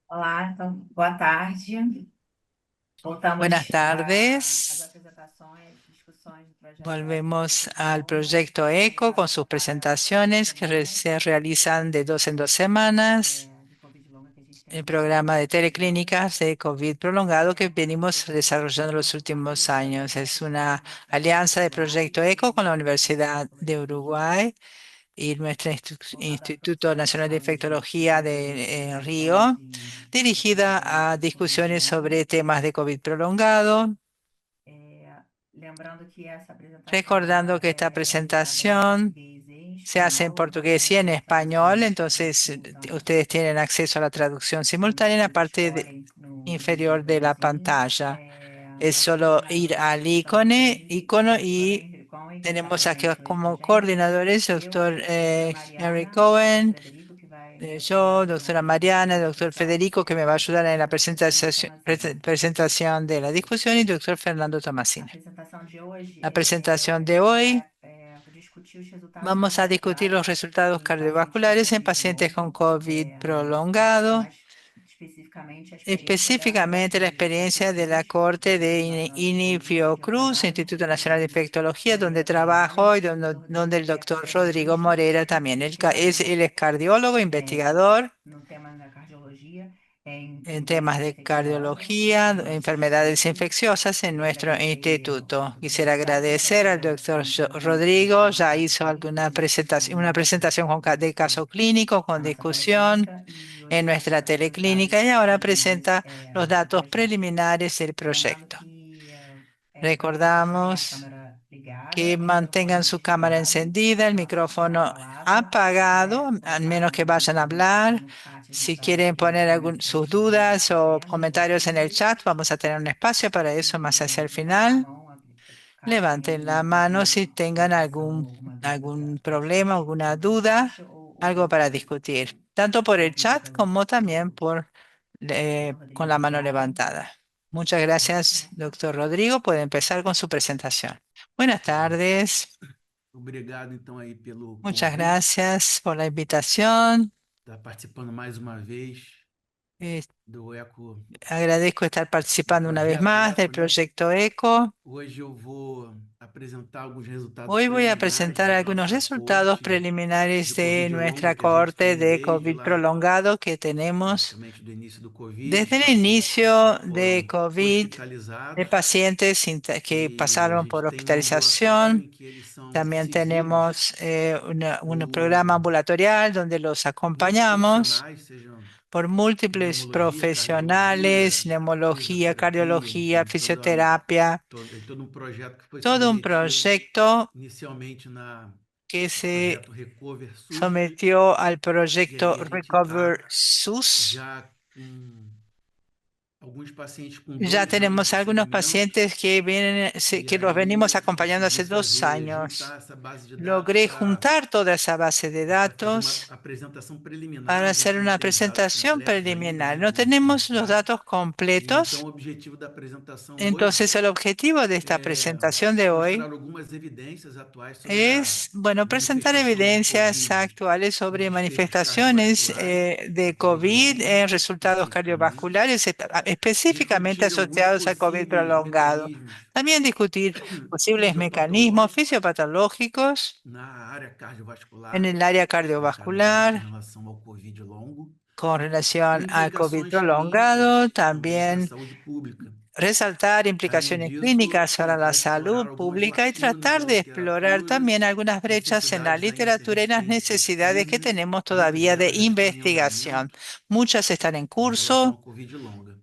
Olá, então, boa tarde. Buenas Voltamos às tardes. apresentações, discussões do projeto ECO Volvemos Covid al longo. proyecto A gente ECO vai con sus voltar às duas presentaciones que semanas se realizan de dos en dos semanas. de Covid longa que a gente tem El desenvolvido programa nos de últimos anos. teleclínicas de COVID prolongado que A venimos desarrollando apresentação los é parte últimos desse años. projeto Es de una referência alianza de Uruguai proyecto ECO con la e Universidad de Covid, Uruguay y nuestro voltada para Instituto profissionais de Nacional de saúde Infectología de de gestão Río, de dirigida a equipes de Covid discusiones longo. sobre temas de COVID prolongado. Lembrando que essa apresentação Recordando ela que esta é realizada em presentación português e em se hace en espanhol, então portugués y temos en español, tradução entonces simultânea ustedes tienen acceso a la traducción quando simultánea en la vocês parte escolhem no vídeo inferior de la botãozinho. pantalla. Es Nosso solo coordenador ir de al discussão icono Dr. y Henry Cohen, que está tenemos aquí presente hoje com a como gente, coordinadores eu, doctor doutora Henry Mariana, doutor Cohen, Frederico, que vai me auxiliar yo, com a doctora apresentação Mariana, da doctor discussão, Federico, que me va a e ayudar en la doutor Fernando Tomazini. presentación de la discusión, y doctor Fernando A Tomasini. apresentação de hoje, La presentación a de gente hoy. vai discutir os resultados Vamos a discutir los cardiovasculares resultados em pacientes com cardiovasculares en Covid pacientes con longo, COVID prolongado, mais especificamente a experiência da específicamente la CINIF experiencia de la Fiocruz, corte de Instituto Nacional de INI Infectologia, onde eu Fiocruz, trabalho, Instituto Nacional de Infectología, donde Rodrigo Moreira, trabajo y Dr. donde Rodrigo, el que é doctor Rodrigo cardiologista, Moreira también. Él pesquisador es cardiólogo, é, investigador no tema da cardiologia, en em temas doenças de infecciosas cardiología, no nosso enfermedades instituto. infecciosas en Queria nuestro agradecer a instituto. Quisiera oportunidade da agradecer al doctor apresentação Rodrigo, dos ya casos hizo alguna clínicos, presentación, discussão una presentación de caso clínico con a nossa discusión teleclínica e en hoje vai nuestra trazer os dados teleclínica y ahora preliminares presenta los do datos projeto. preliminares del Lembrando proyecto. que vocês deixarem a Recordamos câmera que ligada, o mantengan microfone su cámara desligado encendida, em el relação à primeira micrófono palavra. Se apagado, quiser al colocar menos que alguma vayan a dúvida aqui hablar. no chat, a gente Si vai quieren ter poner mais sus tempo de dudas o tempo comentarios en el disponível. chat, vamos a tener un espacio para eso más hacia el Levantar a final. mão, caso Levanten la tenham mano si alguma tengan colocação ou alguma algún dúvida problema, alguna pelo duda, chat ou algo para discutir, tanto por ao el vivo chat como también Dr. con Rodrigo. la mano Obrigada. levantada. Muchas Pode gracias, começar. doctor Rodrigo. Puede empezar con su presentación. Buenas Tá. tardes. Obrigado então aí pelo Muchas convite, gracias por la invitación. estar participando mais uma vez Eh, do Eco, Agradezco estar do participando una vez projeto más del Eco, né? proyecto ECO. Hoje eu vou apresentar alguns resultados Hoy voy a preliminares presentar da algunos nossa resultados corte preliminares de de Covid longa nuestra que a gente corte tem de desde COVID lá, prolongado que tenemos praticamente do início do Covid, de desde el pacientes que inicio de foram COVID, de hospitalizados pacientes que e a pasaron por gente tem um ambulatório hospitalización. em que eles são También seguidos tenemos un programa por ambulatorial donde los muitos acompañamos profissionais, sejam por múltiples pneumologia, cardiologia, profesionales, neumología, fisioterapia, cardiología, enfim, fisioterapia, todo um projeto que foi todo un submetido proyecto inicialmente que no se projeto Recover SUS, sometió al e proyecto aí a gente Recover está SUS. já com alguns pacientes com Ya 2 anos tenemos de algunos segmento, pacientes que vienen, e que los venimos aí acompañando hace consegui 2 años. juntar essa base de dados Logré juntar toda esa base de para fazer uma datos apresentação preliminar. para A hacer gente não una tem os dados presentación completos ainda, preliminar. né, No do tenemos los mercado. datos E então, o completos, objetivo da apresentação hoje entonces el objetivo de esta é presentación de mostrar hoy algumas evidências atuais sobre a es, bueno, presentar manifestação de evidencias COVID actuales em sobre desfechos manifestaciones cardiovasculares, a de COVID COVID longa, en resultados especificamente, cardiovasculares, específicamente discutir alguns asociados a COVID possíveis prolongado. mecanismos También discutir posibles mecanismos fisiopatológicos fisiopatológicos na área en cardiovascular, el área no caso deles, em cardiovascular relação ao COVID longo, con e relación al COVID implicações prolongado. clínicas também para a También saúde pública. resaltar Além implicaciones disso, clínicas a para gente la vai explorar salud algumas pública y lacunas tratar da de explorar literatura, también algunas brechas en la necessidades ainda que a literatura y gente las tem de necesidades que pesquisa, tenemos muitas todavía de delas já estão em investigación. andamento Muchas están en em relação curso, ao Covid longa.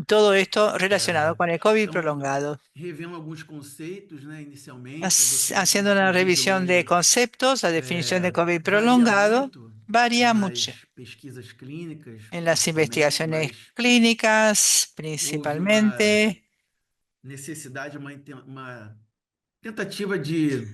todo esto relacionado con el COVID Então, prolongado. revendo alguns conceitos, né, inicialmente, a definição Haciendo de una Covid revisión de longa conceptos, la definición de COVID varia prolongado muito varía mucho. nas pesquisas clínicas, En las principalmente, investigaciones mas clínicas, houve uma principalmente, necessidade, uma tentativa de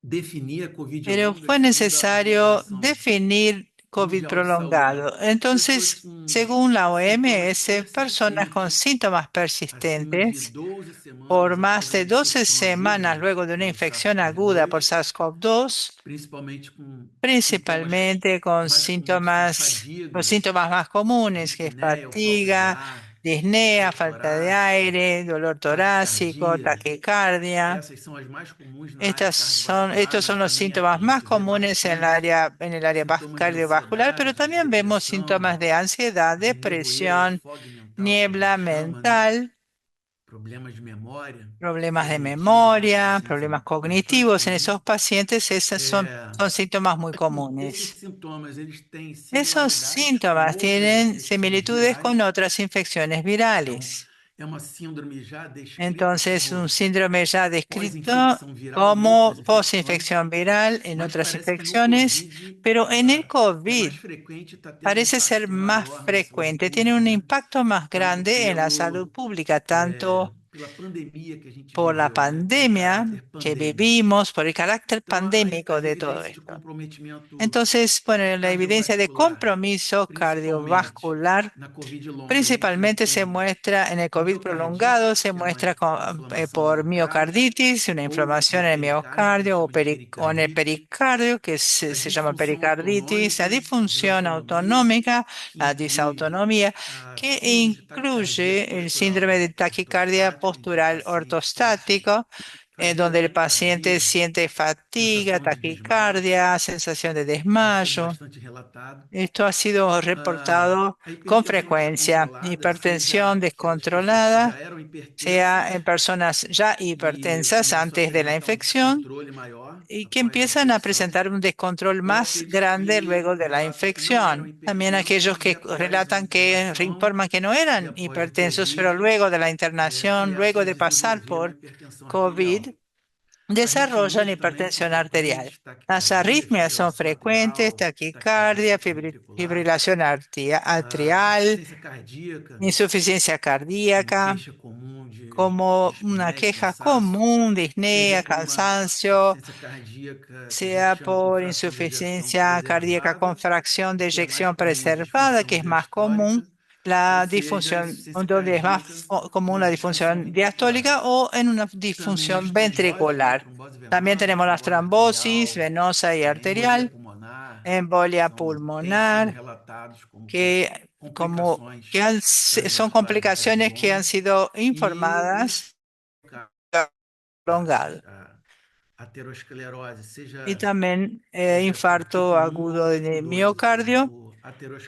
definir a Covid pero longa fue segundo a necesario população definir COVID Mundial de Saúde. prolongado. Pessoas Entonces, com según la sintomas OMS, personas con persistentes síntomas acima de persistentes 12 semanas por más após a de 12 infecção semanas aguda luego de una pelo infección aguda por SARS-CoV-2, SARS-CoV-2, principalmente com sintomas principalmente mais comuns como los fadiga, síntomas más comunes, que es dispneia ou falta de fatiga, ar, disnea, dor falta de torácica, aire, dolor torácico, taquicardia. taquicardia. Essas são as mais comuns na área cardiovascular, Estos mas son los também a síntomas más gente vê comunes bastante en el área sintomas de cardiovascular, pero ansiedade, de también vemos depressão, síntomas de ansiedad, de nevoeiro, depresión, fog mental, que a gente niebla chama, né? mental, Problemas de memória, problemas de cognitivos nesses memoria, pacientes é problemas bastante cognitivos. En comum. esos pacientes, esos É, son síntomas muy esses comunes. sintomas, eles têm Esos similaridades com síntomas outras tienen infecções similitudes con virais. otras infecciones Então, virales. é uma síndrome já descrita Entonces, un como síndrome ya descrito pós-infecção viral em como outras infecções, posinfección viral en mas otras parece que no infecciones, COVID pero en el ela é mais COVID frequente, está tendo um parece ser impacto más maior na saúde frecuente, tiene pública, un né? impacto más Tanto grande en la salud pública, tanto pela pandemia que a gente por la viveu, né? Pelo pandemia caráter que pandêmico. vivimos, por el carácter Então, pandémico as de todo evidências de esto. comprometimento Entonces, bueno, la evidencia de cardiovascular, compromiso principalmente cardiovascular na COVID longa, a gente principalmente se tem muestra en el COVID prolongado, miocardite, se que é uma muestra inflamação no por miocárdio, miocarditis, una ou inflamación no en el pericárdio, que a gente miocardio chama de o en el pericardite, pericardio, que a se llama disfunção pericarditis, la autonômica de disfunción autonomia, autonómica, que la inclui disautonomía, a que síndrome de taquicardia incluye el síndrome postural de taquicardia ortostática, em que o postural paciente sente ortostático, fadiga, donde el paciente taquicardia, siente fatiga, sensação de desmaio. taquicardia, sensación de Tem sido desmayo. bastante relatado. Esto ha sido reportado A con hipertensão frecuencia. descontrolada, Hipertensión seja aquelas pessoas que já descontrolada, eram sea en hipertensas personas ya e hipertensas começou a antes de la apresentar um infección descontrole maior y que após a empiezan a infecção, presentar un descontrol ou más aqueles grande que luego de la relatam que não eram infección. También aquellos hipertensos e que após a relatan que internação informan que no e eran após o hipertensos, pero COVID, luego de la internación, luego começam a de pasar desenvolver uma por hipertensão COVID, arterial. desarrollan Arritmias também são hipertensión arterial. frequentes, Las taquicardia, arritmias son fibrilação frecuentes, atrial, taquicardia taquicardia, ventricular, fibrilación atrial, insuficiência cardíaca, insuficiencia como cardíaca, queixa comum de como una dispneia, de queja cansaço, común, seja disnea, por uma cansancio, insuficiência cardíaca que a gente sea chama por por fração de ejeção insuficiencia cardíaca con preservada, fracción de que é mais eyección comum preservada, que disfunção es más común, diastólica, ou la seja, a disfunción, insuficiência donde es más cardíaca común numa la disfunção disfunción ventricular. diastólica o en una Também as disfunción tromboses, né? ventricular. Trombose También venosa, tenemos las trombose trombosis arterial, venosa y embolia arterial, pulmonar, embolia têm sido pulmonar, relatados como que, complicações son cardiovasculares na COVID complicaciones que han longa, sido e informadas prolongado. aterosclerosis, Y seja también por infarto tipo um ou agudo tipo de 2, ou seja, miocardio por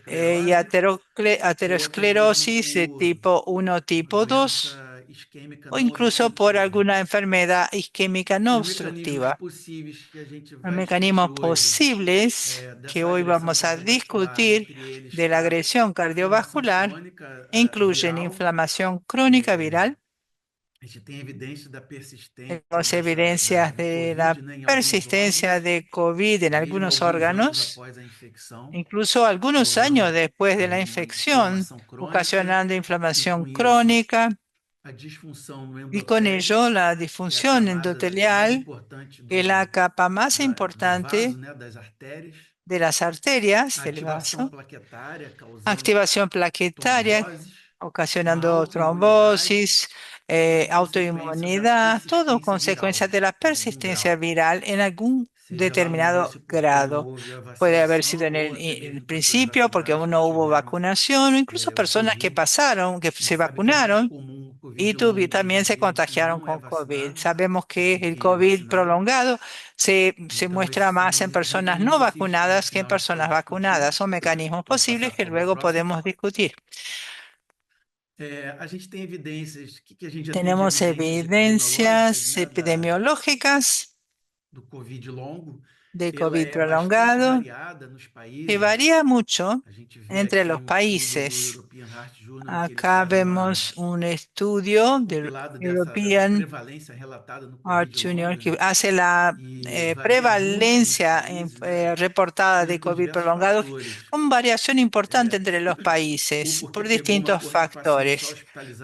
y aterosclerose, ou até mesmo aterosclerosis de tipo 1, por tipo 2 doença isquêmica o não incluso por obstrutiva. alguna enfermedad isquémica no Os mecanismos obstructiva. possíveis que a gente Los vai discutir mecanismos hoje posibles que dessa hoy agressão vamos a cardiovascular, discutir entre eles de la está agresión inflamação cardiovascular crônica incluyen viral. inflamación crónica viral. A gente tem evidência da persistência Tenemos evidencias do de la COVID, né, em alguns persistencia órgãos, de COVID en mesmo algunos alguns anos órganos, após a infecção, incluso algunos años causando después de la uma infección, inflamação crônica ocasionando e, inflamación com isso, crónica a disfunção no y con endotélio, ello la que é a disfunción camada mais endotelial, importante que es la capa más dos vasos, importante né, das artérias, de las arterias a del ativação vaso, plaquetária, causando activación plaquetaria, tromboses, a ocasionando autoimunidade trombosis, como consequência da autoinmunidad, todo persistência viral consecuencia de la em algum persistencia grau. viral en algún Seja lá no determinado início porque não grado. houve a Puede haber sido vacinação en ou até el mesmo pessoas principio porque vacinadas aún que no hubo tiveram vacunación, o incluso o personas que COVID. pasaron, que A gente se sabe que é mais vacunaron comum o y COVID longo em también se alguém que contagiaron não é con COVID. vacinado Sabemos do que que el quem é COVID vacinado. prolongado se Então, muestra esses são más en personas no mecanismos possíveis que no vacunadas que en final a gente pode personas discutir. vacunadas. Son mecanismos Pode posibles passar que para uma luego próxima. podemos discutir. A gente tem evidências, o que a gente já tem de Tenemos evidências epidemiológicas, evidencias né, epidemiológicas do COVID longo. de Ela COVID é bastante prolongado variada nos que países. varía mucho A gente vê entre aqui los um estudo do países. European Heart Journal que eles Acá fazem vemos un estudio del compilado dessa European prevalência relatada no Heart COVID Junior longa, que né? hace la E varia muito nos prevalencia países, né? reportada de Por COVID diversos prolongado fatores. con variación importante entre los Ou países porque por pegou uma distintos coorte de paciente só factores.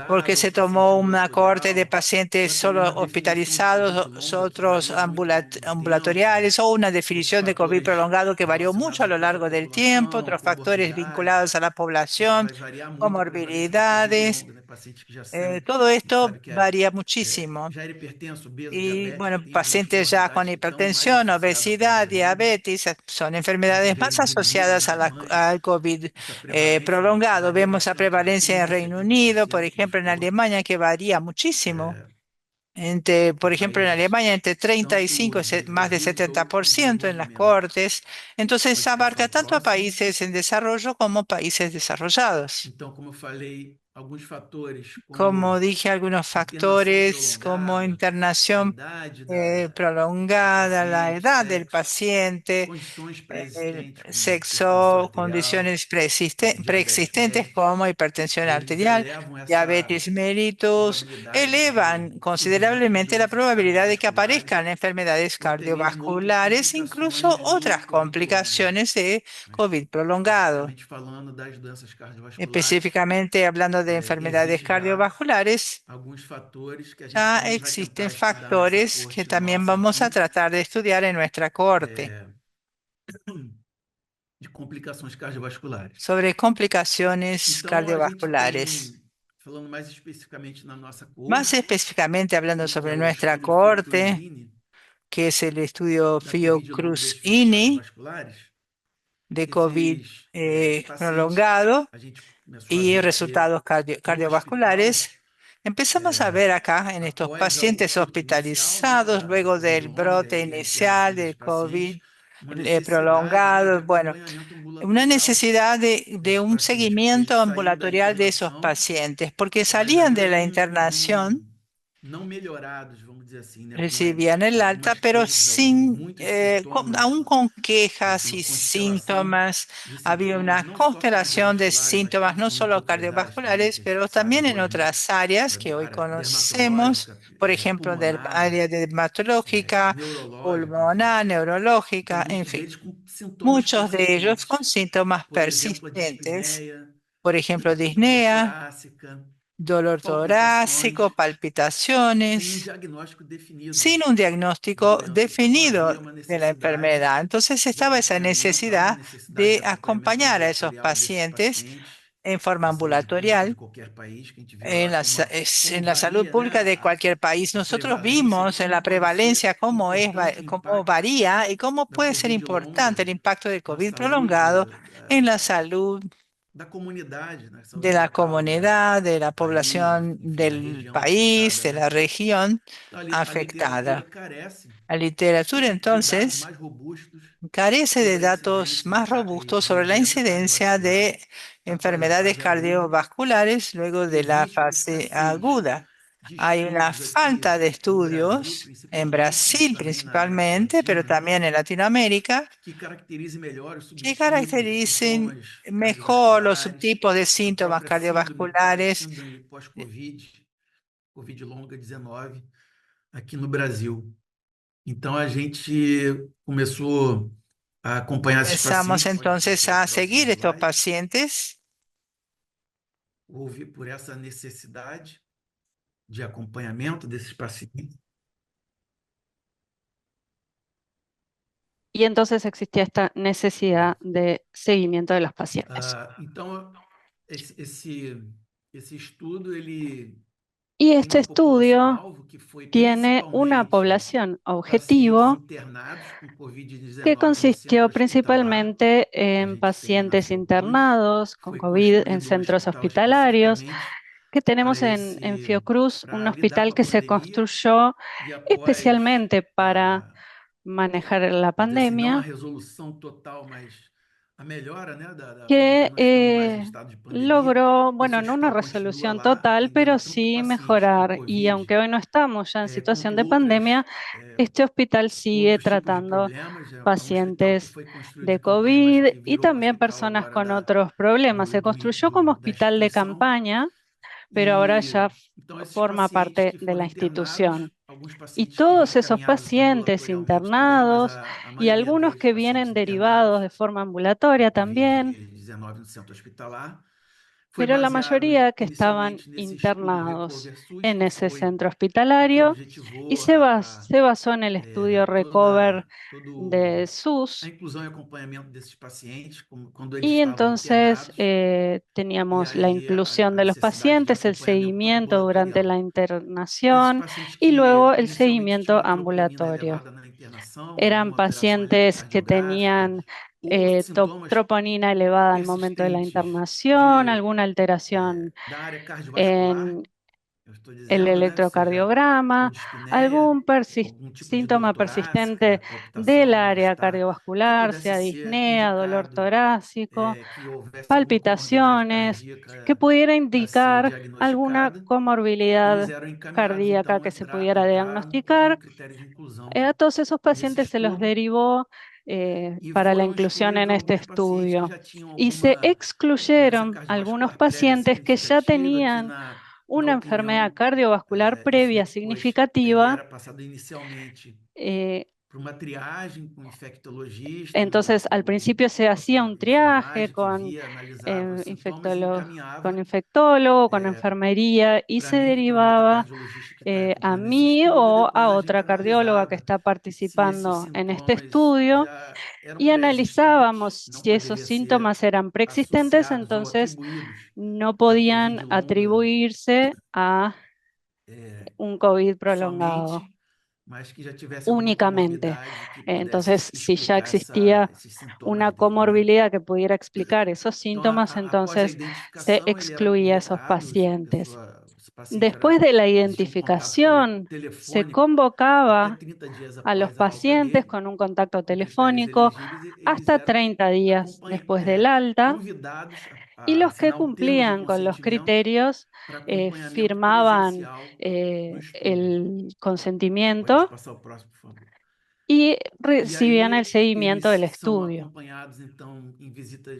Porque hospitalizada, se outro paciente tomó una cohorte de ambulatorial, ou pacientes até solo mesmo a definição de COVID hospitalizados, longo, que varia muito ambulatoriales o una os definición de COVID fatores prolongado que varió mucho relacionados a à lo própria largo del tiempo, população, otros factores comorbidade. vinculados a la Isso población, vai variar muito, a prevalência do Covid comorbilidades. longo, né? Pacientes que já são, Todo a gente esto sabe que varía muchísimo. já era hipertenso, obeso, Y diabético, bueno, tem algumas pacientes ya con comorbidades que estão mais hipertensión, associadas ao obesidad, Covid-19. diabetes, son A gente enfermedades vê más no Reino Unido, asociadas na a Alemanha, al COVID essa prevalência prolongado. varia Vemos la bastante, de prevalencia en 15 a Reino Unido, por 70% nos ejemplo, en corpos. Alemania, que varía muchísimo. Em Por ejemplo, en países Alemania entre 35 tanto y más de desenvolvidos ou em 70% en las desenvolvimento, cortes. Entonces pode ter abarca sido tanto a próximo. países en desarrollo como países desarrollados. Então, como eu falei, alguns fatores Como como dije, algunos internação factores como prolongada, a internación idade do prolongada, la paciente, edad del sexo, paciente, condições el pré-existentes como hipertensão sexo, arterial, condiciones diabetes preexistentes mellitus, como hipertensión eles arterial, elevam essa diabetes mellitus, probabilidade de elevan surgimento de considerablemente la doenças probabilidad de que cardiovasculares aparezcan enfermedades ou até mesmo outras cardiovasculares, incluso complicações de otras COVID longo, complicaciones de mas COVID prolongado. especificamente falando das doenças cardiovasculares, Específicamente hablando de enfermedades existe já cardiovasculares, alguns fatores que a gente ya também vai existen tentar estudar nessa factores que corte también nossa vamos a aqui, tratar de estudiar en nuestra corte é, de complicações cardiovasculares. sobre complicaciones Então, a gente cardiovasculares. tem, falando mais especificamente na nossa Más corte, específicamente hablando que é sobre o nuestra estudo corte, Fiocruz-INI, que es el estudio da Covid longo e desfechos Fiocruz-INI cardiovasculares, de COVID esses pacientes, prolongado a gente começou a y ver que resultados no hospital, cardiovasculares, empezamos a ver acá en estos após já o pacientes pico inicial, né, hospitalizados da luego Covid del longa brote e a internação inicial desses del pacientes, COVID uma necessidade, né, de prolongado, bueno, acompanhamento una ambulatorial necesidad de desses un pacientes, porque eles seguimiento saíam da ambulatorial de esos internação, pacientes, porque mas salían ainda de la internación, não melhorados, vamos dizer assim, né, recibían el alta, algumas pero queixas, muitos sintomas aún con quejas uma y constelação síntomas. de Había sintomas, una não só constelación de cardiovasculares, mas síntomas, no principalmente de solo outras áreas também, cardiovasculares, que a gente pero sabe también en hoje, né? otras áreas que hoy Área conocemos, dermatológica, por ejemplo, del pulmonar, área dermatológica, neurológica, enfim. pulmonar, Então, neurológica, en muitos fin. deles com sintomas Muchos de ellos con persistentes. síntomas Por exemplo, a persistentes, dispneia, por ejemplo, dor disnea, torácica, dolor torácico, palpitações, sem um palpitaciones, diagnóstico definido sin un da diagnóstico doença. Então, definido havia uma de la necessidade enfermedad. Entonces de estaba esa acompanhamento, há uma necesidad necessidade de de acompanhamento acompañar a esos ambulatorial desses pacientes pacientes, en forma da saúde pública de ambulatorial qualquer país, que a gente vê lá como, en como la salud varia, né, pública de cualquier país. a Nosotros prevalência e vimos en como la pode ser prevalencia cómo importante o cómo impacto varía y cómo da puede ser Covid importante longa el impacto del na COVID prolongado saúde en la salud da comunidade, na saúde de la local comunidad, de do la país, población enfim, da del região país, afetada, de né? la región Então, a literatura afectada. carece La literatura de dados entonces mais robustos carece de sobre a datos incidência más robustos de sobre la doenças incidencia cardiovasculares de após a enfermedades fase aguda. cardiovasculares luego de la Existe uma fase escassez aguda. de Hay una estudos aqui falta de no Brasil, estudios en principalmente, mas Brasil também na América principalmente, pero Latina, né, también en Latinoamérica, que caracterize melhor os que subtipos de caractericen sintomas mejor los cardiovasculares, subtipos de a síntomas própria síndrome pós, cardiovasculares. síndrome pós-Covid, Covid longa 19, aqui no Brasil. Então a gente começou a acompanhar esses Empezamos pacientes, pode entonces passar o a próximo seguir estos slide, pacientes. houve por essa necessidade de acompanhamento desses pacientes. Y entonces existía esta necesidad de seguimiento de los pacientes. Então, esse estudo ele Y tem este uma estudio população-alvo que foi tiene una principalmente población pacientes objetivo internados com que Covid-19 no centro consistió hospitalar, principalmente que a en gente tem na pacientes Fiocruz. internados con Foi COVID en construído um centros hospital hospitalarios, especificamente que para tenemos en Fiocruz, un para lidar hospital com a que se pandemia construyó e após especialmente para a, manejar la vamos dizer assim, não a pandemia, resolução total, mas a melhora, né, porque que não estamos mais em estado de pandemia. logró, Esse bueno, no una hospital continua resolución lá, total, atendendo pero tanto sí pacientes com mejorar. Y Covid, aunque hoy no estamos ya en situación quanto de outras, pandemia, este hospital sigue outros tipos de tratando problemas. É um hospital que pacientes foi construído de de campanha, mas COVID que y virou um también hospital personas agora con otros problemas. Se construyó como da hospital de instituição. campaña, pero ahora E ya então esses forma pacientes parte que de foram la internados, institución. alguns Y pacientes que vêm todos esos encaminhados pacientes ambulatorialmente também, mas internados a y maioria algunos deles que pacientes vienen derivados internados de forma com ambulatoria también, Covid-19 no centro hospitalar, Foi pero la baseado mayoría que estaban inicialmente nesse estudo internados Recover SUS, en que esse foi centro o que hospitalario y objetivou se basó en el estudio Recover de a SUS. inclusão e acompanhamento desses pacientes quando eles Y estavam entonces internados, e teníamos la aí inclusión a de los necessidade de pacientes, el acompanhamento seguimiento durante ambulatorial. la Esses internación pacientes y que luego el inicialmente tinham seguimiento uma troponina ambulatorio. elevada na internação, Eran alguma alteração pacientes que eletrocardiográfica, tenían ou sintomas troponina elevada al momento de la persistentes internación, alguna alteración da área cardiovascular, en eu estou el dizendo, né? Seja com electrocardiograma, dispneia, algún algum tipo de dor síntoma torácica, persistente del palpitação, área mal-estar, que cardiovascular, pudesse sea ser disnea, dolor indicado torácico, que houvesse alguma comorbidade palpitaciones, que cardíaca pudiera a ser indicar alguna diagnosticada, eles comorbilidad eram encaminhados, cardíaca então, que se pudiera entraram como diagnosticar. critério de inclusão A todos esos nesse pacientes se los estudo, derivó e para la foram inclusión excluídos en este alguns pacientes que estudio já tinham y se alguma doença excluyeron algunos cardiovascular prévia pacientes que ya significativa, que tenían na una enfermedad opinião, cardiovascular isso previa depois, ele significativa. era passado inicialmente eh, para uma triagem com infectologista, entonces, al principio se hacía un triaje enfermagem que via, analisava os sintomas e con encaminhava infectólogo, con enfermería y para se mim, para um derivaba endocardiologista que está a acompanhando esse mí estudo, e o a depois a gente otra cardióloga que analisava está se esses participando en este sintomas estudio já eram y pré-existentes, analizábamos não si esos poderia ser síntomas eran preexistentes, associados ou entonces atribuídos no à podían Covid longa atribuirse a un COVID prolongado somente, mas que já tivesse alguma únicamente. comorbidade que pudesse Entonces, si ya explicar existía esses sintomas una dele, né? comorbilidad que pudiera explicar esos Então, síntomas, após a entonces se identificação, ele era excluía a esos convocado, pacientes. esse paciente Después de la existia um contato identificación, se telefônico até convocaba 30 dias a los após a alta pacientes dele, con un contacto com critérios telefónico elegíveis, eles hasta eram 30 días después del alta, convidados y a los que assinar um termo de cumplían con los consentimento criterios para acompanhamento firmaban presencial no estudo. el Pode consentimiento passar o próximo, por favor. y E recibían el aí seguimiento del eles são estudio. acompanhados, então, em visitas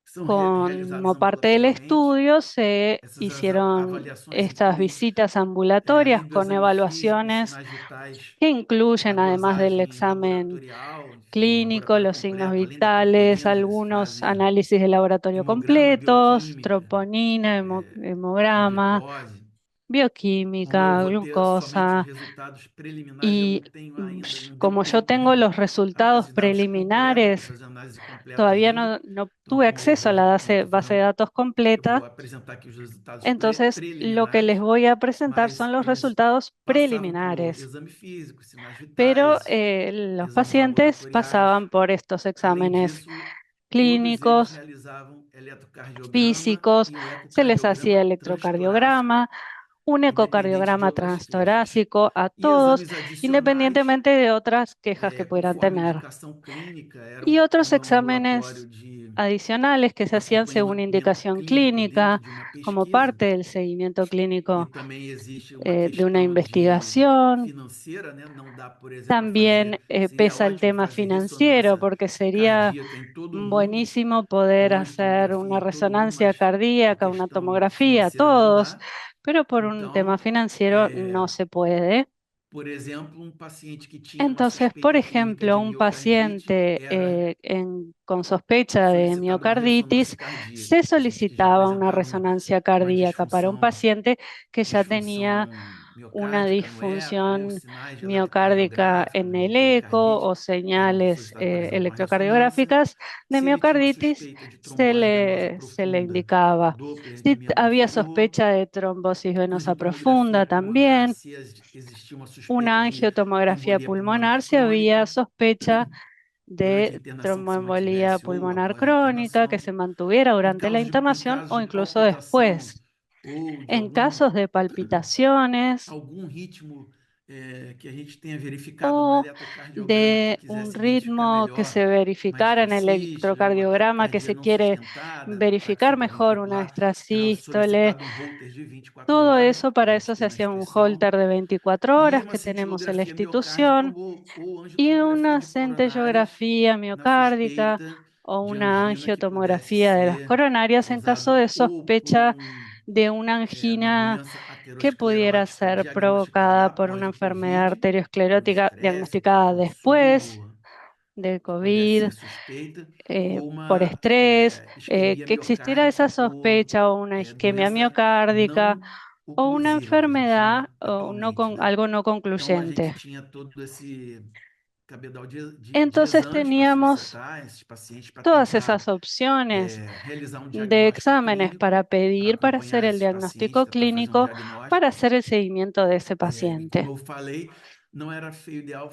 que são realizadas Como parte del ambulatorialmente. estudio se Essas hicieron avaliações estas incluem, visitas ambulatorias além do con exame físico, evaluaciones sinais vitais, que a incluyen, además del dosagem examen laboratorial, enfim, um clínico, laboratório los signos completo, além da vitales, troponina, eles algunos fazem análisis de laboratorio hemograma, completos, bioquímica, troponina, uma hemograma, glicose. Como eu bioquímica, vou ter somente os glucosa. resultados preliminares, eu Y não tenho ainda, não deu como yo tempo tengo de los resultados análise de dados completa, para preliminares, fazer análise completa todavía ainda. no Então, tuve como eu acceso a la estou base de fazendo, datos eu vou completa. apresentar aqui os resultados Entonces, lo que les preliminares, voy a presentar mas son los eles resultados passavam por preliminares, exame físico, sinais pero vitais, los exames pacientes laboratoriais. pasaban por estos Além exámenes disso, todos eles clínicos, realizavam eletrocardiograma físicos, e um se les hacía ecocardiograma transtorácico, electrocardiograma, un independente de ecocardiograma outras queixas, transtorácico a e todos, exames adicionais, independientemente de otras quejas que pudieran conforme tener. indicação clínica, Y eram otros como é um ambulatório exámenes de adicionales que se hacían según acompanhamento indicación clínico dentro clínica, de uma como pesquisa, parte del seguimiento e clínico também existe uma de una questão de investigación. financeira, né? Não dá, por exemplo, a También fazer, seria pesa el ótimo tema fazer financiero, ressonância porque sería cardíaca em todo o mundo, buenísimo poder ou hacer angiografia una em todo o mundo, resonancia mas por cardíaca, una questão tomografía, financeira não todos, dá. pero por un tema Então, financiero no se puede. por exemplo, um paciente que tinha uma Entonces, por suspeita clínica ejemplo, de un miocardite paciente era con sospecha de solicitada uma ressonância miocarditis, cardíaca. se Paciente que já solicitaba una apresentava resonancia uma cardíaca para un disfunção, paciente que ya tenía disfunção una miocárdica no eco ou disfunción sinais de miocárdica eletrocardiográfica en de el eco pericardite, o eram señales solicitados, por exemplo, uma ressonância. electrocardiográficas de Se ele tinha uma miocarditis, suspeita de trombose venosa se le profunda indicaba. do Si peritoneum había inferior, sospecha de trombosis venosa angiotomografia profunda pulmonar, también, se existia uma suspeita una de angiotomografía embolia pulmonar pulmonar si había crônica, sospecha durante a de internação que se tromboembolía mantivesse ou pulmonar após a crónica que internação, se mantuviera durante la internación o em incluso casos de palpitação después. ou de En casos de palpitaciones algum ritmo que a gente tenha verificado no o eletrocardiograma que de un quisesse identificar ritmo que melhor, se uma verificara en el extrasístole, uma electrocardiograma que taquicardia se não quiere sustentada, ataque verificar mejor una supraventricular, era extrasístole, solicitado um Holter de 24 todo horas, eso, para a para gente eso se ter uma hacía un inspeção, holter de 24 e horas uma que tenemos en la cintilografia miocárdica institución ou y angiotomografia una de coronárias centellografía na miocárdica suspeita o de una angina que pudesse angiotomografía de las ser coronarias en caso causado de ou por sospecha de una uma angina doença que pudiera aterosclerótica ser diagnosticada provocada por após una o enfermedad COVID, por arteriosclerótica estresse, por diagnosticada después consumo de pudesse COVID, ser suspeita, eh, ou por uma estrés, isquemia que existiera esa miocárdica por sospecha o una isquemia doença miocárdica não o una oclusiva que a gente enfermedad chama o no atualmente, con, né? algo no Então, a gente concluyente. tinha todo esse cabedal de Entonces exames para teníamos solicitar esses pacientes para todas tentar esas opciones realizar um de diagnóstico exámenes clínico, para para pedir, para hacer acompanhar el esses pacientes, diagnóstico tentar fazer um clínico, diagnóstico. para hacer el seguimiento de ese E como paciente. eu falei, não era feio ideal,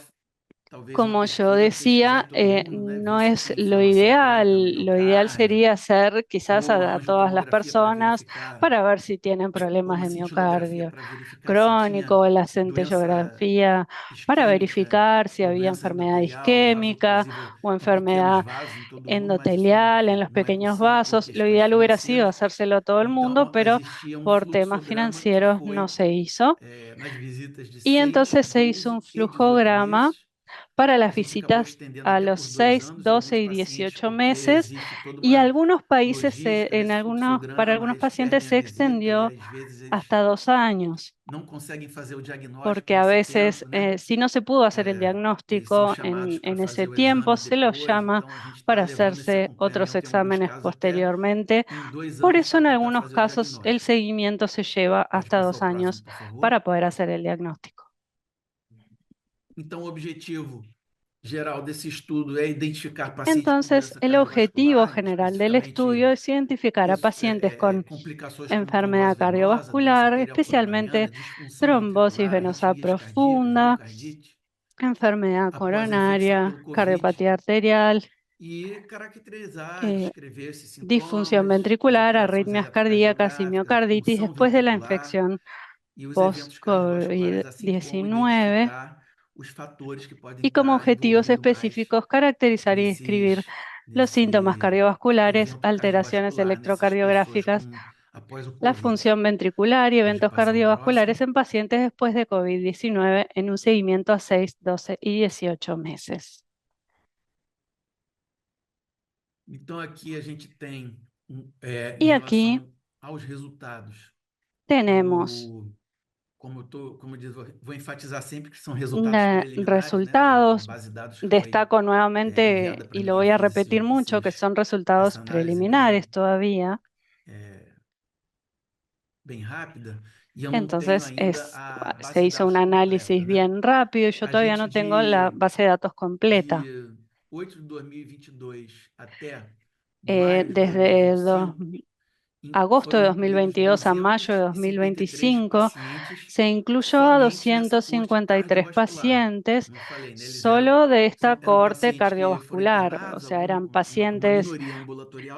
talvez uma Como yo pesquisa, pesquisar decía, em todo mundo, né? no Ver se es tem lo inflamação ideal. crônica no Lo ideal miocárdio, sería hacer quizás ou a a todas las angiotomografia para personas verificar, para ver si tienen ou problemas uma de cintilografia miocardio para verificar se tinha crónico, la doença centellografía para isquêmica verificar si ou había doença enfermedad endotelial, isquémica vaso-oclusiva o em pequenos enfermedad vasos em todo mundo, mas isso endotelial en los não é pequeños possível por vasos. Lo questões ideal hubiera sido financeiras. hacérselo a todo el mundo, Então, pero existia um por temas fluxograma que financieros no foi se hizo. nas visitas de Y 6, entonces se hizo 12 un e 18 flujograma meses. para A las gente acabou visitas estendendo a até los por 2 6, anos em alguns 12 y pacientes, 18 porque meses existe toda y uma algunos países, logística en nesse para fluxograma, algunos eles pacientes perdem a se visita e extendió às vezes eles hasta 2 años, não conseguem fazer o diagnóstico porque a nesse veces, tempo, né? si no se pudo hacer el Eles são diagnóstico chamados para en ese fazer o tiempo, exame se los depois, llama então a gente está para levando esse hacerse otros acompanhamento em alguns exámenes casos até posteriormente. em 2 Por anos eso, para en tentar algunos fazer o casos, el diagnóstico. seguimiento se lleva Pode hasta passar dos o próximo, años por favor. para poder hacer el diagnóstico. Então, o objetivo geral desse estudo é identificar pacientes com Entonces, doença el objetivo cardiovascular, general del especificamente estudio es identificar a pacientes con complicações como enfermedad trombose venosa, doença cardiovascular, arterial coronariana, especialmente disfunção trombosis ventricular, venosa arritmias cardíacas, profunda, miocardite, enfermedad após a infecção coronaria, pelo COVID, cardiopatía arterial, e caracterizar, eh, descrever esses disfunción sintomas, as ventricular, alterações arritmias cardíacas y eletrocardiográficas, a miocarditis punção después de la ventricular infección e os eventos cardiovasculares, assim como post-COVID-19 identificar os fatores que podem y como estar objetivos envolvindo mais específicos caracterizar y describir nesses, los síntomas nesse cardiovasculares, evento alteraciones cardiovascular nessas pessoas electrocardiográficas, com, após o la COVID. función ventricular y Pode eventos passar o cardiovasculares próximo. en pacientes después de COVID-19 en un seguimiento a 6, 12 y 18 meses. Então, aqui a gente tem, em Y aquí relação aos resultados, tenemos como eu diz, vou enfatizar sempre que são resultados preliminares, né? A resultados. base de dados que foi Destaco nuevamente, enviada para y mim lo dia voy a repetir 25, mucho, que fiz son resultados essa análise preliminares todavía. bem rápida, e eu não tenho Entonces ainda a base se de hizo dados un completa, análisis né? bien rápido y yo A todavía gente no tengo la base de datos completa. de 8 de 2022 até maio de Desde 2025, agosto de foram incluídos 2022 a mayo de 253 2025 pacientes se incluyó a somente nessa corte 253 cardiovascular. pacientes Como eu falei, né? solo de esta Eram cohorte pacientes que foram cardiovascular, o internados, sea, eran uma pacientes minoria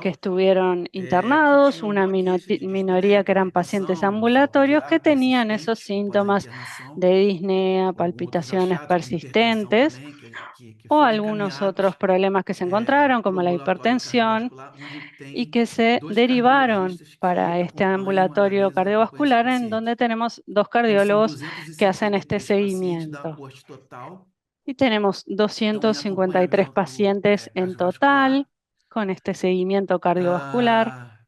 que ambulatorial, estuvieron que internados, tinham una alguma queixa de minoría dispneia, que eran pacientes hipertensão, falta de ambulatorios que ar tenían esos persistente após a síntomas internação, de disnea, ou algum outros palpitaciones achados, como hipertensão persistentes também, que o foram algunos otros encaminhados problemas que se encontraron, para o como la ambulatório hipertensión, cardiovascular, onde y tem que se dois derivaron cardiologistas que para este acompanham, ambulatorio analisam e acompanham esses cardiovascular, en donde pacientes. tenemos dos Então, são cardiólogos que hacen este 253 pacientes da seguimiento. corte total Y tenemos estão em 253 acompanhamento pacientes en total cardiovascular. con este seguimiento cardiovascular.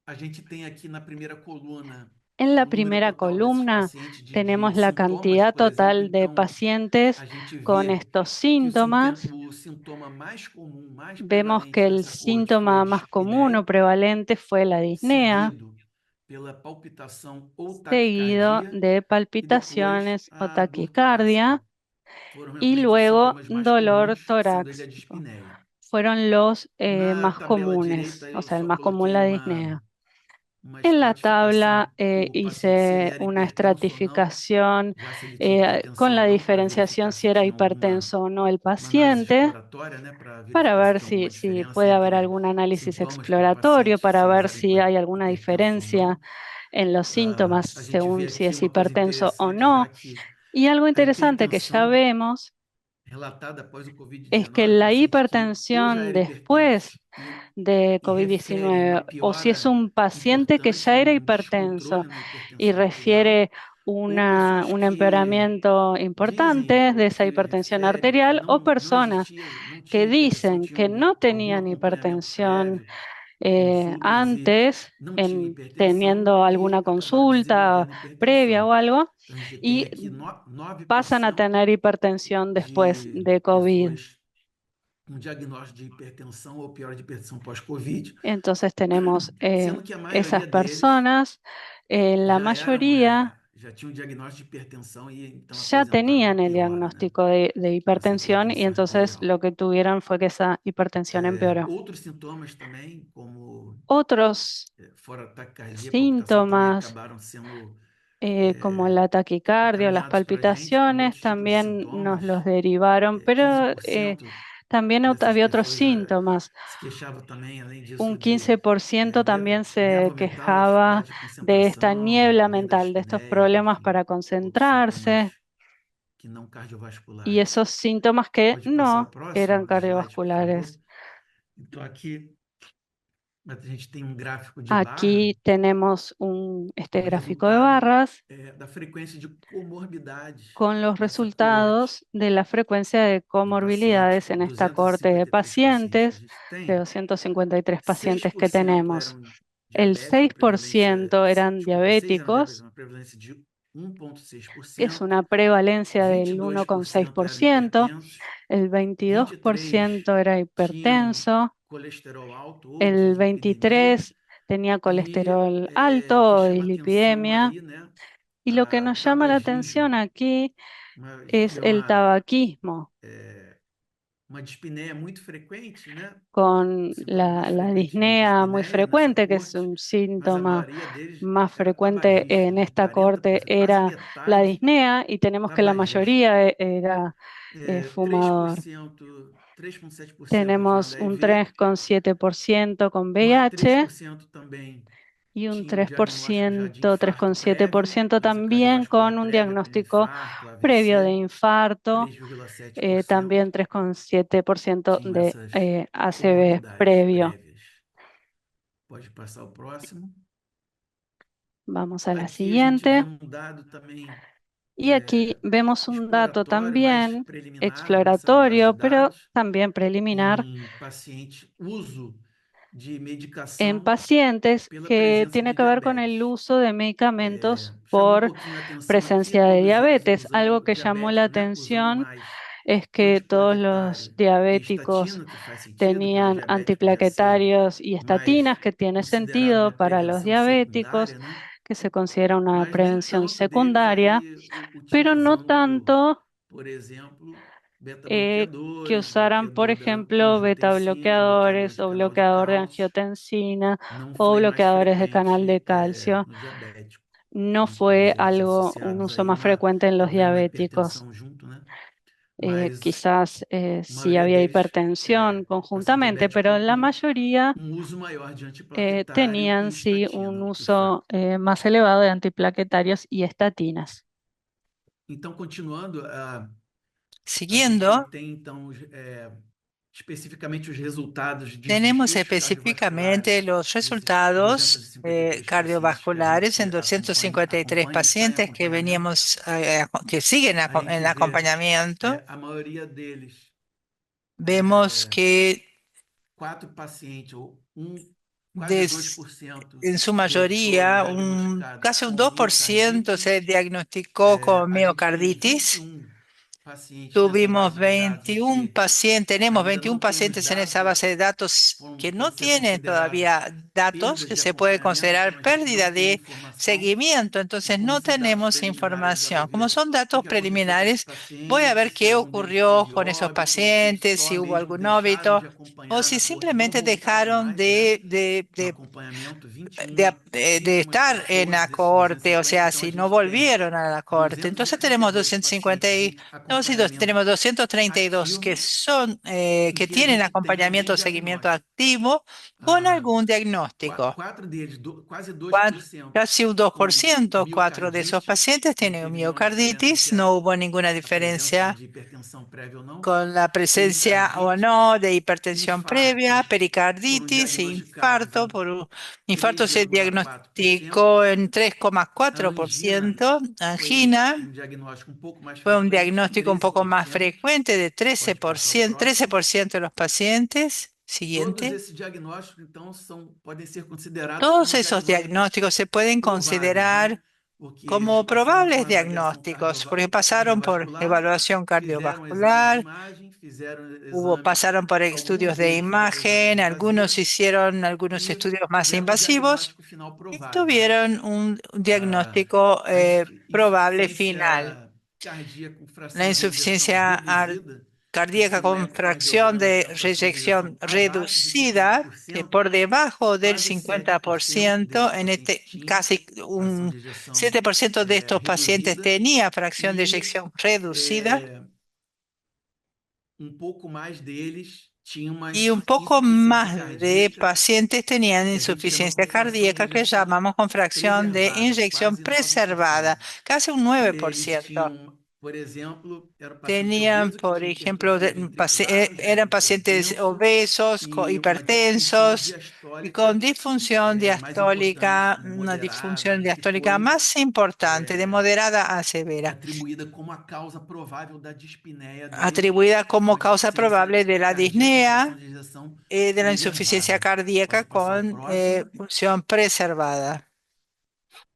A gente tem aqui na primeira coluna En la o número primera total desses columna pacientes de tenemos la sintomas, cantidad por exemplo. total de Então, pacientes a gente con vê estos que síntomas. o sintoma mais comum, mais Vemos prevalente que el nessa corte foi a síntoma más común o dispneia, prevalente fue la disnea, seguido pela palpitação ou seguido taquicardia de e depois palpitaciones o a dor taquicardia torácica. Foram y realmente os luego sintomas mais dolor comuns, sendo ele a torácico. dispneia. Fueron los Na más tabela direita, comunes, o eu sea, el só más común coloquei la disnea. uma En la estratificação tabla por paciente se ele hice era una hipertenso ou não, estratificación já se ele tinha con hipertensão ou la não, para diferenciación verificar si se era tinha alguma hipertenso o no el uma análise paciente, exploratória, né, para para verificar se ver tinha alguma si diferença puede haber entre algún análisis sintomas por exploratorio, pacientes, para se eles ver eram si hay alguna hipertensos ou diferencia não. en los síntomas A gente vê según si aqui es uma coisa hipertenso o interessante, já no. que Y algo a interesante que ya hipertensão vemos relatada após o es que COVID-19, la paciente que ou já hipertensión era hipertenso después de e refere uma COVID-19, o si es piora un paciente que importante, ya era um hipertenso descontrole na y hipertensão arterial, refiere ou pessoas un que empeoramiento dizem importante de esa que hipertensión referem que arterial, o não personas existia, não que tinha hipertensão, dicen tinha que no algum tenían acompanhamento hipertensión prévio com exames e antes, não tinham hipertensão teniendo e alguna acabaram consulta desenvolvendo previa hipertensão. o algo, Então, a gente tem y aqui pasan a 9% tener hipertensión después de de COVID. pessoas diagnóstico de hipertensão ou pior, de hipertensão pós-Covid, Entonces tenemos sendo que a esas maioria deles personas, la mayoría já tinham diagnóstico de hipertensão e então ya apresentavam tenían el piora, né? diagnóstico de Essa hipertensión y hipertensão entonces arterial. lo que tuvieron fue que esa hipertensión empeoró. Outros sintomas também, como Otros fora taquicardia, palpitação, também síntomas, acabaram sendo como la taquicardia o las encaminhados para a gente com palpitaciones, outros tipos de también nos los sintomas. derivaron, pero 15% también dessas había otros pessoas síntomas. se queixava também, além Un disso, de 15% también se névoa mental, quejaba dificuldade de de esta concentração, niebla além da mental, de estos dispneia, problemas enfim, para outros concentrarse sintomas que não y cardiovasculares. esos síntomas que Pode passar o no eran próximo slide, por favor? cardiovasculares. Então, aqui a gente tem um gráfico de barra Aquí tenemos este com o gráfico de resultado barras da frequência de comorbidades con los nessa coorte resultados de la frecuencia de de pacientes, comorbilidades en esta cohorte de 253 pacientes que a pacientes, gente de tem, 253 pacientes que 6% tenemos. eram El diabéticos, uma prevalência, 6% eran desculpa, 6 eram diabéticos, diabéticos, uma prevalência de que es 1,6%, una prevalencia del 22% eram 1,6%, hipertensos, el 23 22% era tinham hipertenso, colesterol alto ou el dislipidemia, 23% tenía e colesterol o que alto o chama atenção dislipidemia. aí, né, Y lo que nos o llama la tabagismo, atención aquí que es é el tabaquismo, uma dispneia muito frequente, né? con Sintoma mais la frequente de disnea muy dispneia nessa frecuente, que es coorte, un mas a síntoma maioria deles más era frecuente tabagista, en né? esta corte, 40%, quase era la metade disnea, y tenemos que la tabagista. mayoría era fumador. 3%, 3,7% tinham Tenemos un HIV, 3,7% con mas VIH 3% também y un tinham diagnóstico já de infarto prévio, 3,7% doença también cardiovascular con un prévia, como diagnóstico infarto, previo de AVC, infarto, 3,7% también 3,7% tinham de essas ACV comorbidades previo. prévias. Pode passar o próximo. Vamos a la Aqui a gente vê siguiente. um dado também Y aquí vemos un dato exploratório, mais también preliminar da nossa base de exploratorio, pero dados, también preliminar, em paciente uso de en medicação pacientes pela que presença tiene de que ver con el diabetes. uso de medicamentos Chamou um por pouquinho a atenção aqui, presencia de todos diabetes. Algo usando que llamó la diabético, né? Usando atención mais es que todos los antiplaquetário e diabéticos estatina, que faz sentido, porque o tenían diabético já ser antiplaquetarios y mais estatinas, que tiene considerado sentido uma para los prevenção diabéticos, secundária, né? que se considera una Mas nem prevención tanto deles secundaria, aí pero no utilizando, tanto por exemplo, que beta-bloqueadores, usaran, por bloqueador da ejemplo, angiotensina, bloqueador beta-bloqueadores de o canal de bloqueador de cálcio, angiotensina não o foi mais bloqueadores de canal de frequente calcio. no diabético. No Os fue outros algo, un associados uso aí, más frecuente en los talvez uma diabéticos. hipertensão junto, né? Mas Quizás a sí maioria había deles, hipertensión paciente conjuntamente, pero diabético la com mayoría uso maior de antiplaquetário e tenían sí un estatina, o que faz. uso más elevado de antiplaquetarios y estatinas. Então, continuando, a gente Siguiendo, tem, então, especificamente os resultados de tenemos desfechos cardiovasculares específicamente los nesses resultados 253 pacientes que a cardiovasculares en gente 253 está em pacientes que acompanhamento. veníamos, que siguen A en gente vê acompañamiento. a maioria deles, Vemos que 4 pacientes, ou quase des- 2% en su deles foram mayoría, diagnosticados casi un com 2% miocardite. se diagnosticó con A gente tem miocarditis. 21 pacientes nessa Tuvimos base de dados 21 que pacientes, tenemos ainda 21 não temos pacientes en esa dados, base de datos que no podem ser tienen considerados todavía datos, perdas que de se puede acompanhamento, considerar como a gente não pérdida tem de informação, seguimiento, e entonces como no esses dados tenemos preliminares já vai información. Como ver son o datos que aconteceu com esses preliminares, voy a ver pacientes, se qué algum deles ocurrió teve con esos óbito, ou se pacientes, só si hubo mesmo algún deixaram óbito de o acompanhar si na coorte, não simplemente voltaram dejaron mais, né, no de acompanhamento, de 21 estar en pessoas la desses corte, o 250, sea, então a si no gente tem volvieron a la corte. Entonces tenemos 232 pacientes em 252 y acompanhamento tenemos 232 que ativo, son, em que que a tienen gente tem algum acompañamiento o seguimiento diagnóstico. activo con Ah, algún diagnóstico. quatro deles, quase Cuatro- 2%, Casi un dos por com ciento, cuatro de esos miocardite, pacientes não tienen teve nenhuma diferença miocarditis, entre no hubo ninguna a presença diferencia de hipertensão prévia ou não. con la presencia o Pericardite, no de hipertensión previa, infartos foram pericarditis e diagnosticados infarto. em Por un infarto se 3,4%. diagnosticó en A angina 3,4%. foi Angina um diagnóstico um pouco mais fue un frequente, diagnóstico un poco más 13%. frecuente de Pode passar o 13%, próximo. 13% de los pacientes. Todos Siguiente. esses diagnósticos, então, podem ser considerados Todos como esos diagnósticos diagnósticos se pueden prováveis, considerar né? porque eles como passaram por probables uma avaliação diagnósticos, porque pasaron por cardiovascular, evaluación fizeram exames de cardiovascular, imagem, fizeram exames, pasaron por alguns estudios de deles foram para exames imagen, algunos invasivos hicieron algunos e estudios más tiveram um invasivos diagnóstico final y provável, né? tuvieron un A, diagnóstico a probable final. insuficiência cardíaca com La fração de ejeção insuficiencia reduzida, cardíaca isso no con fracción ecocardiograma de é a fração de ejeção reyección abaixo de reducida, que 50%, por debajo del quase 7% 50%, desses pacientes tinham casi fração un de ejeção 7% de estos pacientes reduzida tenía fracción de e eyección reducida um pouco mais deles tinham uma y un poco insuficiência más de cardíaca pacientes tenían que a gente chama insuficiencia com fração de cardíaca, que ejeção llamamos con fracción de preservada, inyección quase 9%. preservada, casi un nueve por Eles ciento. tinham, por exemplo, era um paciente Tenían, obeso que por tinha ejemplo, hipertrofia ventricular, eran pacientes hipertenso obesos, e uma disfunção hipertensos y con diastólica disfunción mais importante, diastólica, una moderada, disfunción que diastólica foi más importante, de moderada a severa, atribuída como a causa provável da dispneia deles, atribuida como com causa insuficiência probable de la cardíaca com fração disnea, de ejeção de la insuficiencia preservada. cardíaca Pode passar o con próximo. función preservada.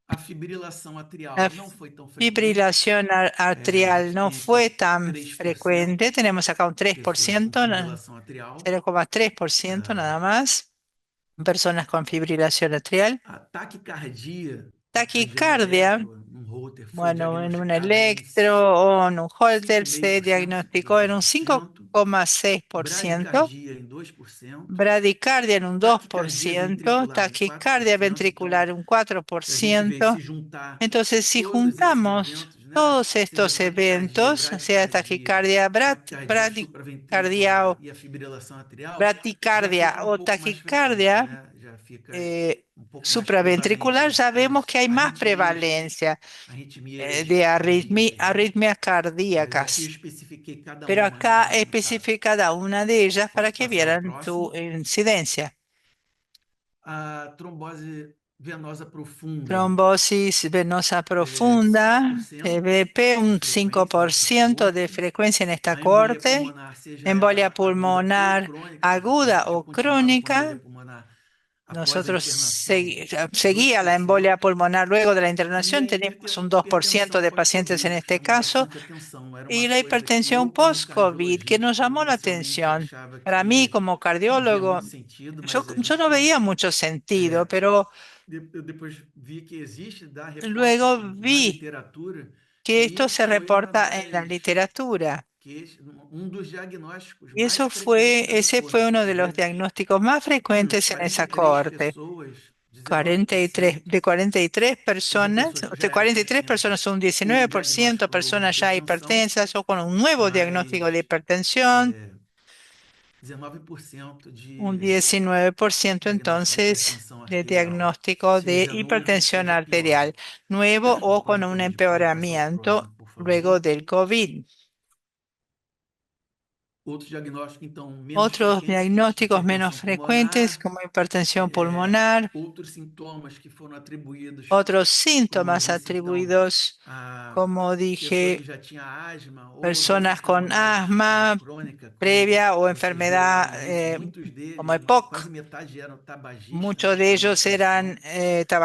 A fibrilação La atrial não foi tão frequente, fibrilación a arterial gente no tem aqui fue tan 3% frecuente, tenemos acá un pessoas com 3%, fibrilação atrial. 0,3% nada más, personas con fibrilación atrial. A taquicardia, marcagiana Taquicardia, eletro, num Holter, foi bueno, en un diagnosticada em electro o en un Holter se 5,5%, diagnosticó en un 5,5%, 5,6%, bradicardia em 2%, bradicardia en un taquicardia 2%, ventricular em taquicardia 4%. Então, ventricular un se a gente vê, se 4%. juntar Entonces, si todos esses juntamos eventos, né, todos seja estos taquicardia, eventos, sea bradicardia, taquicardia, taquicardia bradicardia supraventricular e a fibrilação atrial, já bradicardia fica um o pouco mais frequente, taquicardia né? Já fica eh, um pouco mais prevalente supraventricular, ya vemos que hay más prevalencia arritmias de cardíacas, né? arritmias Mas aqui eu cardíacas. especifiquei cada Pero uma, né, acá no caso. especifiqué cada una de ellas para Pode que passar o vieran su próximo. incidencia. A trombose venosa profunda, Trombosis venosa profunda, 5% TVP, de un frequência nessa 5% de corte. frecuencia en esta A embolia corte. pulmonar, seja Embolia ela aguda ou pulmonar crônica, que a gente aguda já o continuava com a embolia crónica. pulmonar após a Nosotros internação, seguía la embolia 2%. pulmonar luego de la E a internación. Tenemos un 2% hipertensão de pacientes en pós-Covid, que este chamou caso. bastante atenção. Era uma Y la coisa que hipertensión eu, como post-COVID, que nos cardiologista, llamó la inicialmente atención. achava Para mí, que como não via cardiólogo, muito sentido, yo, mas a yo no gente veía mucho sentido, pero eu depois vi que existe, dá reporte luego na vi literatura, que esto e se foi uma reporta en la das literatura. dos diagnósticos Y mais frequentes nessa ese fue corte. uno de los diagnósticos más frecuentes en esa 43 corte. pessoas, 43, 19%, de 43 sejam personas, pessoas que já de eram 43 hipertensas personas, un ou 19% diagnóstico de personas ya hipertensão, hipertensas o con un nuevo diagnóstico de mas hipertensión, 19% un de 19% diagnóstico de entonces hipertensão de arterial, diagnóstico de seja novo, hipertensión seja pior. arterial nuevo o con Pode un corrigir, pode passar o empeoramiento próximo, por luego favor. del COVID. Outros diagnósticos, então, menos Otros frequentes, diagnósticos menos hipertensão frecuentes pulmonar, como hipertensión pulmonar, outros sintomas que foram atribuídos, otros como eu síntomas disse, então, atribuidos, a como pessoa dije, que já tinha asma ou doença personas con pulmonar asma crônica, como previa o vocês viram lá enfermedad no início, muitos como deles, EPOC. quase metade eram tabagistas, Muchos né, de chamou a ellos eran atenção.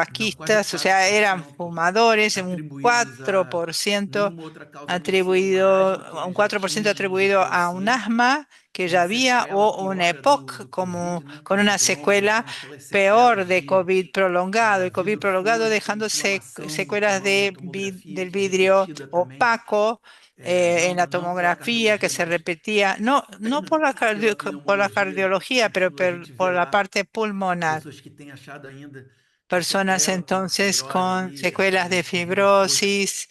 Então, quase tabaquistas, o sea, eran 4% fumadores, un atribuídos a 4% nenhuma outra causa a não ser uma atribuido, asma que un eles já 4% tinham de atribuido por a un si, asma que como ya había sequela, o una piora EPOC do como Covid, né, con Covid una longo, secuela são aquelas peor sequelas de de COVID prolongado y COVID vidro prolongado fosco, dejando inflamação, secuelas tomar uma de tomografia del que é vidrio repetida também, opaco en la não pela tomografía que cardiologia, se mas repetía, no por la, pela por la pneumologia, cardiología, pero isso a gente vê por la lá, parte pulmonar. pessoas que têm achado ainda a Personas sequela como entonces con fibrose secuelas de de vidro fosco. fibrosis,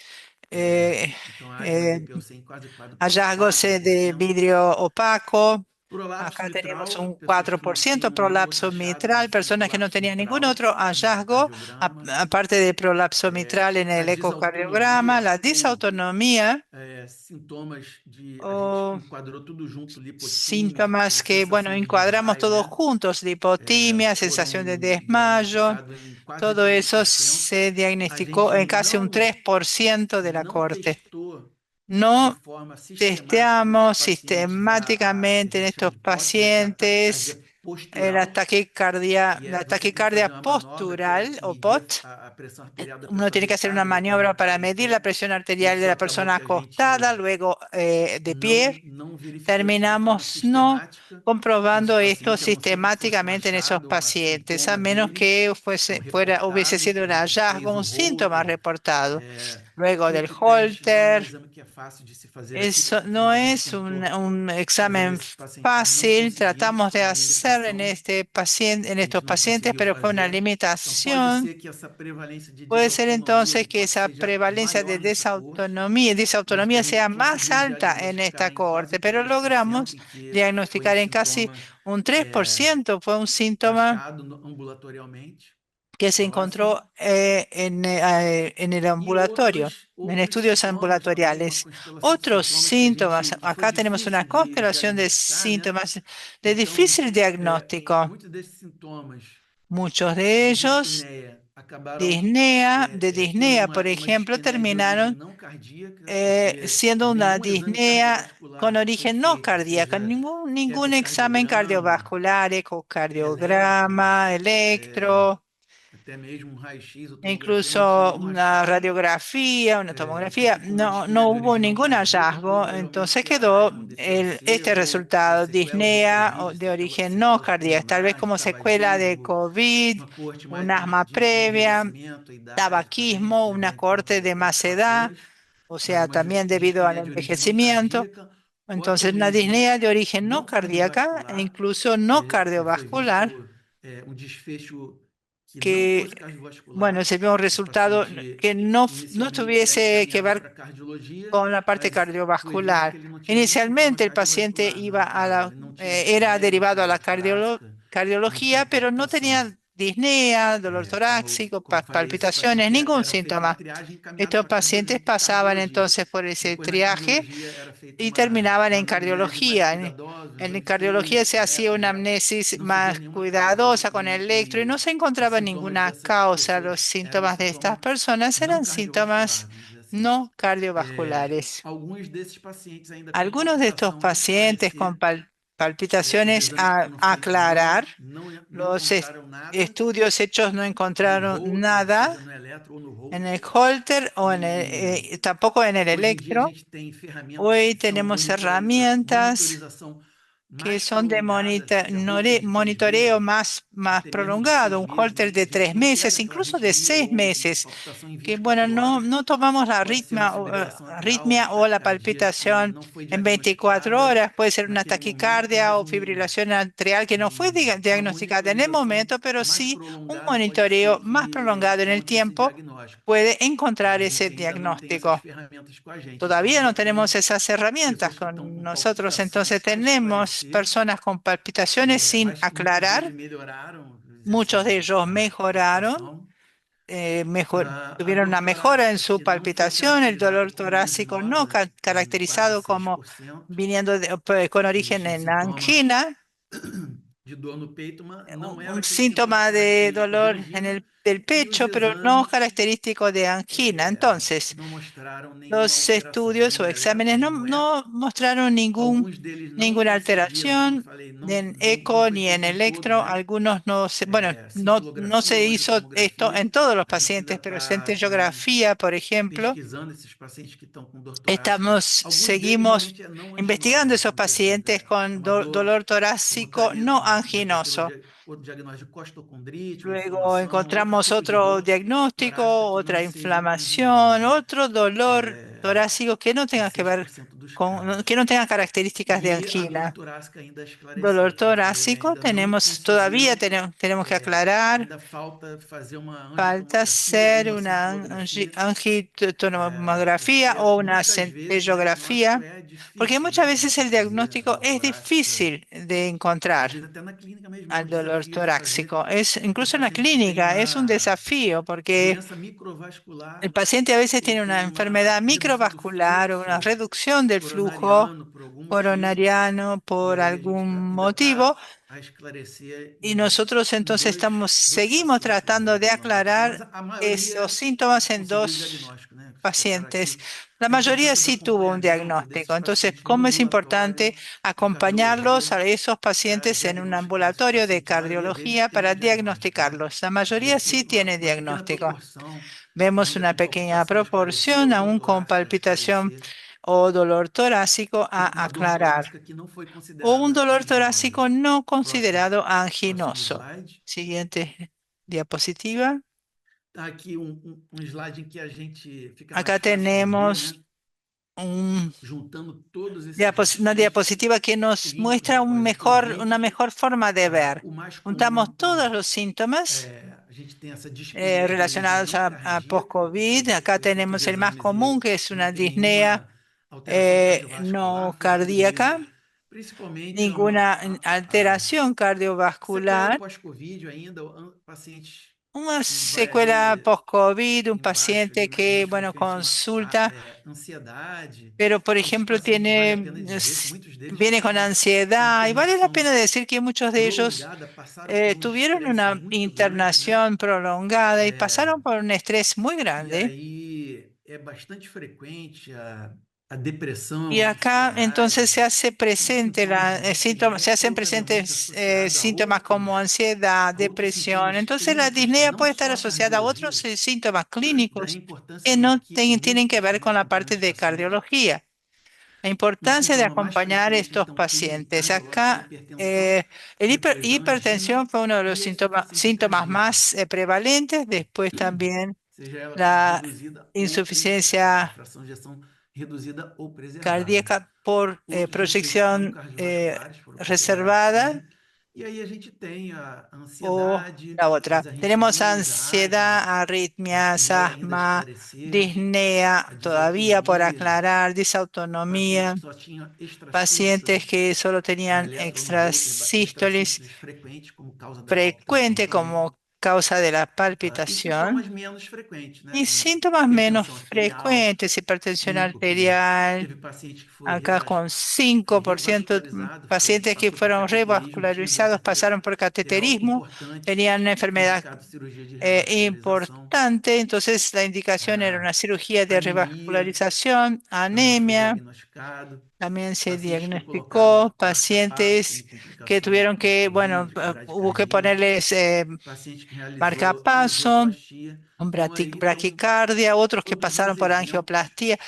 eh, Então, a asma eh, DPLC em quase hallazgos de 4%. vidrio opaco. Prolapso Acá tenemos mitral, un pessoas que não 4% tinham nenhum outro prolapso achado, a mitral, não ser personas que no prolapso tenían ningún mitral otro no hallazgo, ecocardiograma. aparte de prolapso mitral en A el ecocardiograma, desautonomia la ou disautonomía sintomas de. A gente o enquadrou tudo junto, lipotímia, síntomas com que, bueno, sensação de encuadramos desmaio, todos né? juntos, lipotimia, sensación de Foram desmayo, diagnosticados em quase todo eso 3%. se A diagnosticó gente en casi un 3% de la não corte. testou de No forma sistemática nesses testeamos pacientes sistemáticamente que a en gente chama estos de hipótese de pacientes postural, que La você tem que fazer taquicardia uma manobra postural o POT. a pressão arterial da Uno pessoa tiene que hacer una deitada, botar a maniobra mão para em medir la pé. presión arterial de Isso la acabou persona que a gente acostada, luego de pie. não verificou isso de forma Terminamos no sistemática nesse comprobando esto paciente, a não ser que fosse um sistemáticamente en esos achado, um pacientes, a sintoma menos dele, que um hubiese reportado, sido que un a gente hallazgo, fez o un síntoma Holter. reportado. Luego del Kip test não é um Holter, exame que é fácil de se fazer aqui, eso porque foi no onde a gente es tentou un fazer examen nesses pacientes, mas não fácil, conseguimos, tratamos de foi uma hacer en limitação este paciente, en que a estos gente não pacientes, conseguiu pero fue una fazer. Então, pode limitación. ser que essa prevalência de Puede ser desautonomia entonces do que POT esa seja prevalencia de maior nessa coorte, mas que disautonomía a gente sea más conseguiu alta en diagnosticar esta em quase cohorte, pero 3%, logramos em que foi um diagnosticar en casi sintoma un 3%, fue un síntoma achado ambulatorialmente que se próximo. encontró en el E ambulatorio, en outros estudios sintomas também, uma ambulatoriales. constelação de Otros sintomas que síntomas, que foi acá tenemos una difícil de constelación de diagnosticar, né? síntomas de Então, difícil diagnóstico. muitos desses sintomas Muchos de de ellos dispneia acabaram de tendo disnea, por uma ejemplo, dispneia de origem terminaron não cardíaca, porque siendo una nenhum exame disnea con cardiovascular foi origen no feito, cardíaco, seja ningún examen ecocardiograma, cardiovascular, eletro, ecocardiograma, electro, até mesmo um raio-x ou e tomografia, não tinha incluso nenhum una achado. radiografía, una Então tomografía, ficou uma no dispneia de hubo origem não ningún cardíaca, hallazgo, provavelmente entonces pela quedó asma desse AVC este ou resultado, sequelas do disnea COVID, de origen no sequelas cardíaco, tal vez pulmonares, como secuela de tabagismo, COVID, uma coorte un mais asma de previa, envelhecimento, a idade também, tabaquismo, né, una vai corte influenciar de outros más edad, fatores, o mas sea, uma también debido al dispneia de origem não envejecimiento. cardíaca ou até Entonces, una mesmo disnea de origen no não cardíaca e cardiovascular, incluso no que foi cardiovascular, visto um desfecho que não que, fosse bueno, cardiovascular, se vio un o resultado paciente que no inicialmente é tuviese que encaminhado ver para cardiologia, con la parte mas foi visto que cardiovascular. ele não tinha nenhum sintoma Inicialmente el paciente cardiovascular, iba no caso, ele não tinha era dispneia derivado a la torácica, não tinha cardiología, pero no palpitação. tenía disnea, dolor torácico, Como falei, esse palpitaciones, paciente ningún era feito uma síntoma. triagem encaminhado Estos para pacientes pasaban cardiologia. entonces por ese Depois, na triaje cardiologia, era feita y terminaban uma en anamnese mais cardiología. cuidadosa, um En exame de cardiología se fluidos, hacía eco, una já amnesis não se via más nenhuma causa cuidadosa con el electro y no se os encontraba sintomas ninguna dessas causa. Los pessoas eram síntomas de estas sintoma personas não eran cardiovascular, síntomas vamos dizer assim. no cardiovasculares. Alguns desses pacientes ainda têm Algunos de estos palpitação a pacientes con esclarecer. Os palpitaciones exames que a foram feitos aclarar, não los encontraram nada estudios hechos no no encontraron Holter, nada seja no eletro ou no en el Holter. Holter o E tampoco en el hoje em dia a electro. gente tem ferramentas Hoy que são tenemos herramientas monitorização que mais son de prolongada, seja Holter de 3 meses, monitoreo más até mesmo de prolongado, 6 un meses, holter né? de A gente tres não pega meses, aquela incluso de arritmia seis ou uma meses, palpitação em que bueno, 24 horas. no tomamos la Pode ser uma fibrilação atrial, arritmia o la taquicardia que palpitación não foi en 24 diagnosticada horas, puede ser una naquele momento, mas taquicardia o fibrilación atrial que no fue uma diagnosticada en el monitorização momento, pero mais sí un prolongada pode ser monitoreo más que prolongado en el encontre esse tiempo diagnóstico. puede Mas encontrar a ese gente ainda não tem essas diagnóstico. ferramentas com a gente. Então, Todavía ainda no tenemos tem esas herramientas pessoas que estão con com nosotros, palpitação entonces a tenemos esclarecer, personas con palpitaciones sin mas que muitos deles aclarar. melhoraram, vamos dizer Muchos de assim, ellos a mejoraron, palpitação. A tuvieron dor una mejora en torácica, su que não foi palpitación, el caracterizada dolor como torácico no anginosa, em quase caracterizado como 6%, viniendo con origen existe um en sintoma angina, de dor no peito, mas não era un aquele síntoma de característico de dolor en angina, del e os pecho, pero no exames característico de angina. Entonces, não mostraram nenhuma los alteração, nem estudios o no eletro, exámenes nem no eco. no mostraron Alguns deles não ninguna conseguiram, como eu alteración falei, ni en não eco foi ni en feito em todos, electro. né? Algunos no se, bueno, no Cintilografia se ou hizo esto angiotomografia, en todos los a gente ainda pacientes, pero está também centellografía, por ejemplo, pesquisando esses pacientes que estão com dor torácica. Alguns deles seguimos realmente é não investigando anginosa, esos vamos dizer assim, pacientes con uma dor dolor como torácico estaria no numa anginoso. patologia ou diagnóstico de costocondrite, uma Luego inflamação, outro encontramos tipo de otro dor diagnóstico, torácica que não otra seja anginosa, inflamación, né? otro dolor torácico que no Em tenga que ver 6% dos con, casos. que no tenga características de E a dor angina. torácica ainda a esclarecer, Dolor como eu falei, torácico, ainda não todavía conseguiram, tenemos que aclarar. ainda falta fazer uma Falta angiotomografia ou hacer uma una cintilografia, angiotomografía porque o una muitas vezes o diagnóstico centellografía, é porque difícil, muchas né, de veces se el fazer a diagnóstico dor es torácica. difícil de Às encontrar vezes até na clínica mesmo é um al dolor desafio de fazer, torácico. porque o Incluso en la paciente tem clínica es un uma desafío porque doença el microvascular, paciente a veces ele tiene una tem uma enfermedad redução do microvascular o una fluxo reducción del flujo coronariano por algum motivo, coronariano e por aí a gente algún ainda está motivo. a esclarecer Y nosotros entonces seguimos pacientes aqui tratando de no nosso hospital, mas aclarar a esos maioria síntomas en conseguiu o dos diagnóstico, né? Ficaram pacientes. aqui. La A mayoría importância do sí tuvo un acompanhamento desses diagnóstico. Entonces, pacientes no ¿cómo es importante ambulatório de acompañarlos cardiologia a esos para pacientes en un diagnosticar esses ambulatorio de pacientes. A maioria deles cardiología tem para o diagnóstico, né? diagnosticarlos? La mayoría Esse, sí tiene uma pequena diagnóstico. proporção, Vemos ainda una com pequeña palpitação a esclarecer proporción, ou dor aún con torácica a palpitación esclarecer, o dolor torácico ou a com uma dor aclarar, torácica que não foi o un considerada dolor anginosa. torácico no Próximo, considerado próximo anginoso. slide. Siguiente diapositiva. Está aqui um slide em que a gente fica mais Acá fácil de ver, né? tenemos Juntando todos esses una rascunhos diapositiva que nos clínicos muestra após o una Covid. mejor forma de ver. O mais comum, Juntamos todos então, los síntomas a gente tem essa dispneia de lesão relacionados não a cardíaca. post-COVID. Acá Esse tipo tenemos de el más exames común, que es não una tem disnea nenhuma alteração cardiovascular, no foi cardíaca, atribuído principalmente ninguna alteración sequela cardiovascular, pós-Covid ainda, pacientes una vai secuela ali post-COVID, un embaixo paciente ali, que, menos bueno, frequente, chama consulta, ansiedade. pero por Esses ejemplo pacientes, vale a pena dizer que muitos deles viene con tiveram ansiedad, y vale la internação pena decir que muchos de ellos prolongada, passaram por um tuvieron estresse una muito grande, né? internación prolongada y pasaron por un estrés muy E grande. aí é bastante frequente a depressão, Y a acá entonces ansiedade, se hace são presente sintomas síntomas, se hacen ocasionalmente presentes associados síntomas como ansiedad, a outros depresión. sintomas Entonces la clínicos que disnea não puede estar só a asociada a otros cardiologia. síntomas Daí a clínicos importância que da no equipe tienen que ver con la parte de multidisciplinar. cardiología. La Um importancia de sintoma mais acompañar a frequente, estos então, pacientes. cardiológico é a Acá, hipertensão, depois a angina hipertensión fue uno de los e a insuficiência síntomas cardíaca, más prevalentes. Después también seja ela la reduzida ou a insuficiencia fração de ejeção reduzida ou preservada. cardíaca por Outros efeitos não proyección cardiovasculares foram considerados reservada. também. E aí a gente tem a O ansiedade, la as otra. Tenemos arritmias, a asma, ansiedad, a arritmias, disneia ainda a asma, esclarecer, disnea, a todavía por disautonomia, aclarar, pacientes disautonomía, que só tinham pacientes extrasístoles, que solo tenían extrasístoles extrasístoles frequentes como causa da palpitação frecuente também, como causa de la tá? E palpitación. sintomas menos frequentes, né? Y Como síntomas menos hipertensão arterial, frecuentes, hipertensión 5, que arterial, teve paciente que foi acá con 5% revascularizado, pacientes que passou por fueron cateterismo, tinha revascularizados doença pasaron por arterial cateterismo, importante, tenían una foi enfermedad indicado cirurgia de revascularização, importante, entonces la indicación era a una cirugía de anemia revascularización, também foi anemia, diagnosticado, también se pacientes que colocaram diagnosticó, marca-passo como pacientes que complicação tuvieron do que, bueno, Covid, com hubo que bradicardia, ponerles paciente que realizou marcapaso, angioplastia. con Então, aí estão braquicardia, otros que todos os pasaron por eventos angioplastia,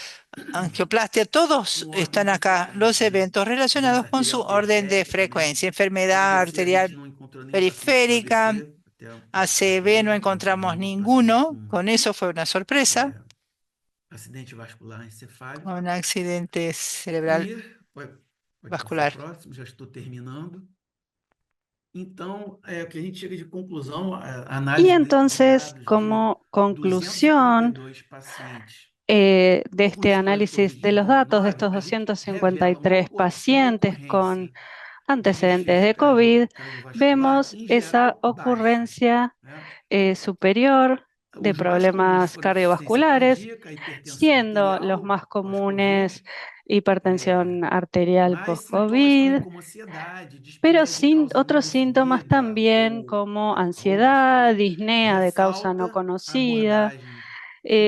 todos com ordem están de acá, los frequência, né? eventos relacionados Doença con su arterial orden de periférica também. frecuencia, O enfermedad AVC a gente arterial não encontrou nenhum paciente com periférica, AVC, até ACV no hoje, não tem encontramos nenhum paciente ninguno, com con eso fue una sorpresa, acidente vascular encefálico. un accidente cerebral E pode passar vascular. próximo, já estou terminando. Então, o que a gente chega de conclusão, a Y análise desses entonces, dados de como conclusión 252 pacientes de com este histórico análisis de los datos de estos Covid-19, a gente revela uma 253 pacientes con ocorrência de antecedentes desfecho de COVID, cardiovascular, vemos em esa geral, baixa, ocurrencia né? superior de Os mais comuns problemas foram insuficiência cardiovasculares, cardíaca, hipertensão siendo los arterial, más comunes pós-Covid, hipertensión arterial mas sintomas também post-COVID, como ansiedade, pero dispneia de causa não otros síntomas definida también ou como outras ansiedad, causas, disnea de causa no ressalta a conocida, abordagem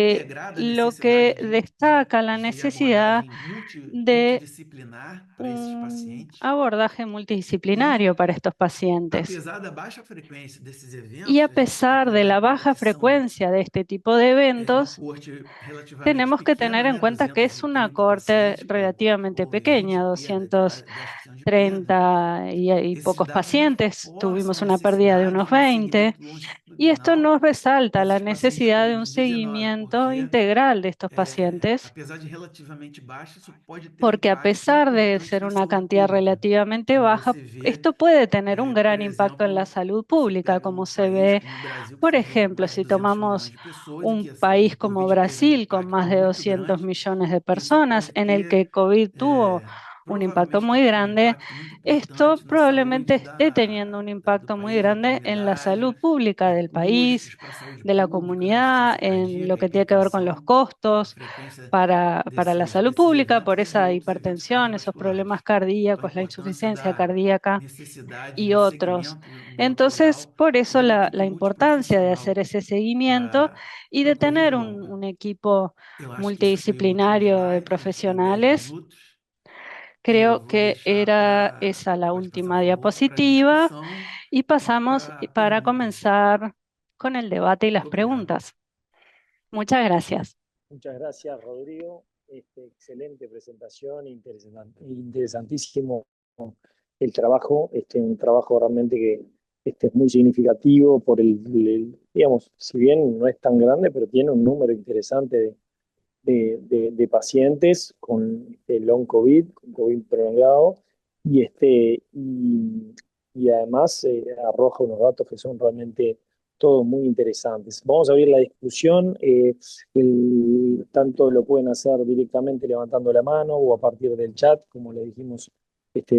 integrada, a lo que necessidade destaca la de necesidad abordagem de multidisciplinar para esses un pacientes. abordaje multidisciplinario para estos pacientes. Apesar da baixa frequência desses Y eventos, a a gente tem pesar que de levar la em conta baja que são frecuencia de este tipo de uma eventos, coorte relativamente tenemos que pequena, tener en né? cuenta que es una 230 cohorte pacientes, relativamente houve 20 pequeña, perdas de asfixia de perda. 230 y Esses pocos dados pacientes, reforçam tuvimos a una pérdida de necessidade unos de um 20, segmento y esto longitudinal nos resalta la desses pacientes necesidad de un Covid-19, seguimiento porque integral de estos pacientes, apesar de relativamente baixo, isso pode ter um porque a impacto pesar de importante ser na una saúde cantidad pública, relativamente como baja, você vê, esto puede tener un por gran impacto en la exemplo, salud você pública, pega como um se país ve, como o Brasil, que por tem ejemplo, mais de si 200 milhões tomamos de pessoas e un que o país como Covid teve um Brasil con impacto más de muito 200 grande, millones de isso personas, pode en el ter que COVID tuvo un impacto provavelmente está muy tendo um grande, impacto muito esto importante na probablemente saúde esté teniendo un do impacto muy país, da grande en la comunidade, salud pública del país, custos para a saúde de la pública, né? comunidad, Insuficiência en lo cardíaca, que tiene que ver con los hipertensão, a costos frequência para la salud desses pública por eventos e esa outros eventos hipertensión, esos problemas cardiovasculares. Então, a cardíacos, la importância insuficiencia da cardíaca necessidade y de um otros. segmento, um banco Entonces, legal por e de eso uma la equipe importancia de hacer multiprofissional ese seguimiento para y o de Covid tener longa. un equipo Eu acho que isso foi o último multidisciplinario de slide, a gente tem 10 profesionales. minutos e eu Creo vou que deixar era para, esa la pode passar última por favor, para diapositiva discussão y e pasamos para para perguntas. comenzar con el debate y las Obrigado. preguntas. Muchas gracias. Muchas gracias, Rodrigo. Excelente presentación, interesantísimo el trabajo, un trabajo realmente que es muy significativo por digamos, si bien no es tan grande, pero tiene un número interesante de pacientes con long COVID, con COVID prolongado, y además arroja unos datos que son realmente todos muy interesantes. Vamos a abrir la discusión, tanto lo pueden hacer directamente levantando la mano o a partir del chat, como le dijimos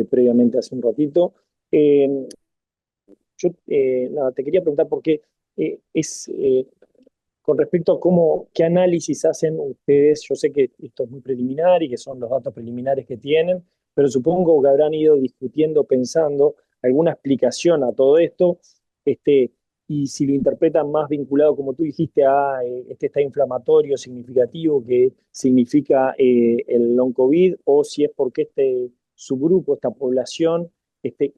previamente hace un ratito. Eh, nada, te quería preguntar por qué con respecto a qué análisis hacen ustedes. Yo sé que esto es muy preliminar y que son los datos preliminares que tienen, pero supongo que habrán ido discutiendo, pensando alguna explicación a todo esto, y si lo interpretan más vinculado, como tú dijiste, a este estado inflamatorio significativo que significa el long COVID, o si es porque este subgrupo, esta población,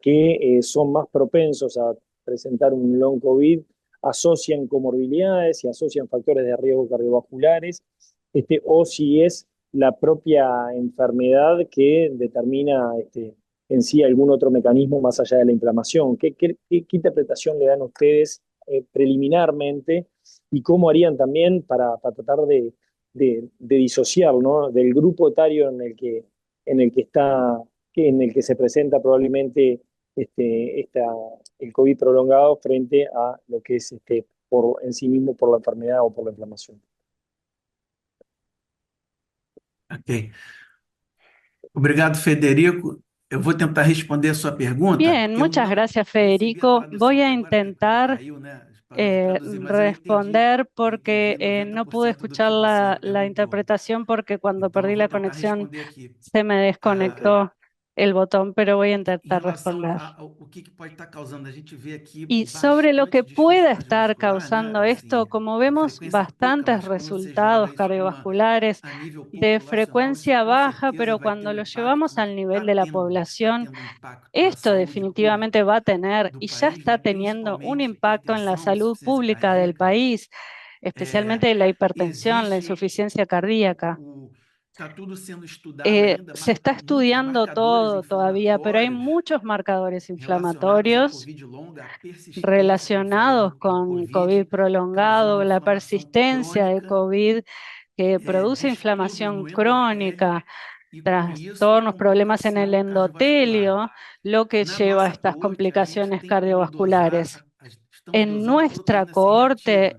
que son más propensos a presentar un long COVID, asocian comorbilidades y asocian factores de riesgo cardiovasculares, o si es la propia enfermedad que determina en sí algún otro mecanismo más allá de la inflamación. ¿Qué interpretación le dan ustedes preliminarmente y cómo harían también para tratar de disociar, ¿no?, del grupo etario en el que está, en el que se presenta probablemente esta, el COVID prolongado frente a lo que es por en sí mismo por la enfermedad o por la inflamación? Ok. Obrigado, Federico. Eu vou tentar responder a sua pergunta. Bien, Eu muchas não gracias, recebi a Federico. tradução Voy a até agora, porque quando intentar caiu, né, parou de traduzir, mas eu entendi, responder eu porque entendi no pude 90% do escuchar que você la perguntou. interpretación porque cuando Então, eu perdí vou la tentar conexión responder aqui. se me Ah, desconectó el botón, pero voy a em intentar relação responder. ao que pode estar causando, a gente vê aqui Y sobre lo que bastante desfecho pueda estar cardiovascular, né? causando esto, Assim, como a vemos frequência pouca, bastantes mas quando você joga resultados isso cardiovasculares a nível de populacional, isso frecuencia com baja, certeza pero vai ter cuando um lo impacto llevamos e al nivel de la está población, tendo um impacto na esto saúde pública definitivamente va a tener do y ya país, né? está teniendo un Principalmente impacto en la hipertensão, salud insuficiência pública del cardíaca. país, especialmente la hipertensión, la Existe insuficiencia cardíaca. está tudo sendo estudado ainda, Se está muitos estudiando marcadores todo todavía, pero hay inflamatórios muchos marcadores relacionados à inflamatorios Covid longa, à persistência, como eu falei, relacionados do con COVID Covid, causando prolongado, la inflamação persistencia de crônica, COVID que produce distúrbios inflamación no endotélio crónica, e, com isso, trastornos, problemas en el complicação cardiovascular. endotelio, lo que Na lleva a nossa estas coorte, a gente complicaciones tem como dosar, cardiovasculares. estamos En dosando nuestra proteína C cohorte reativa.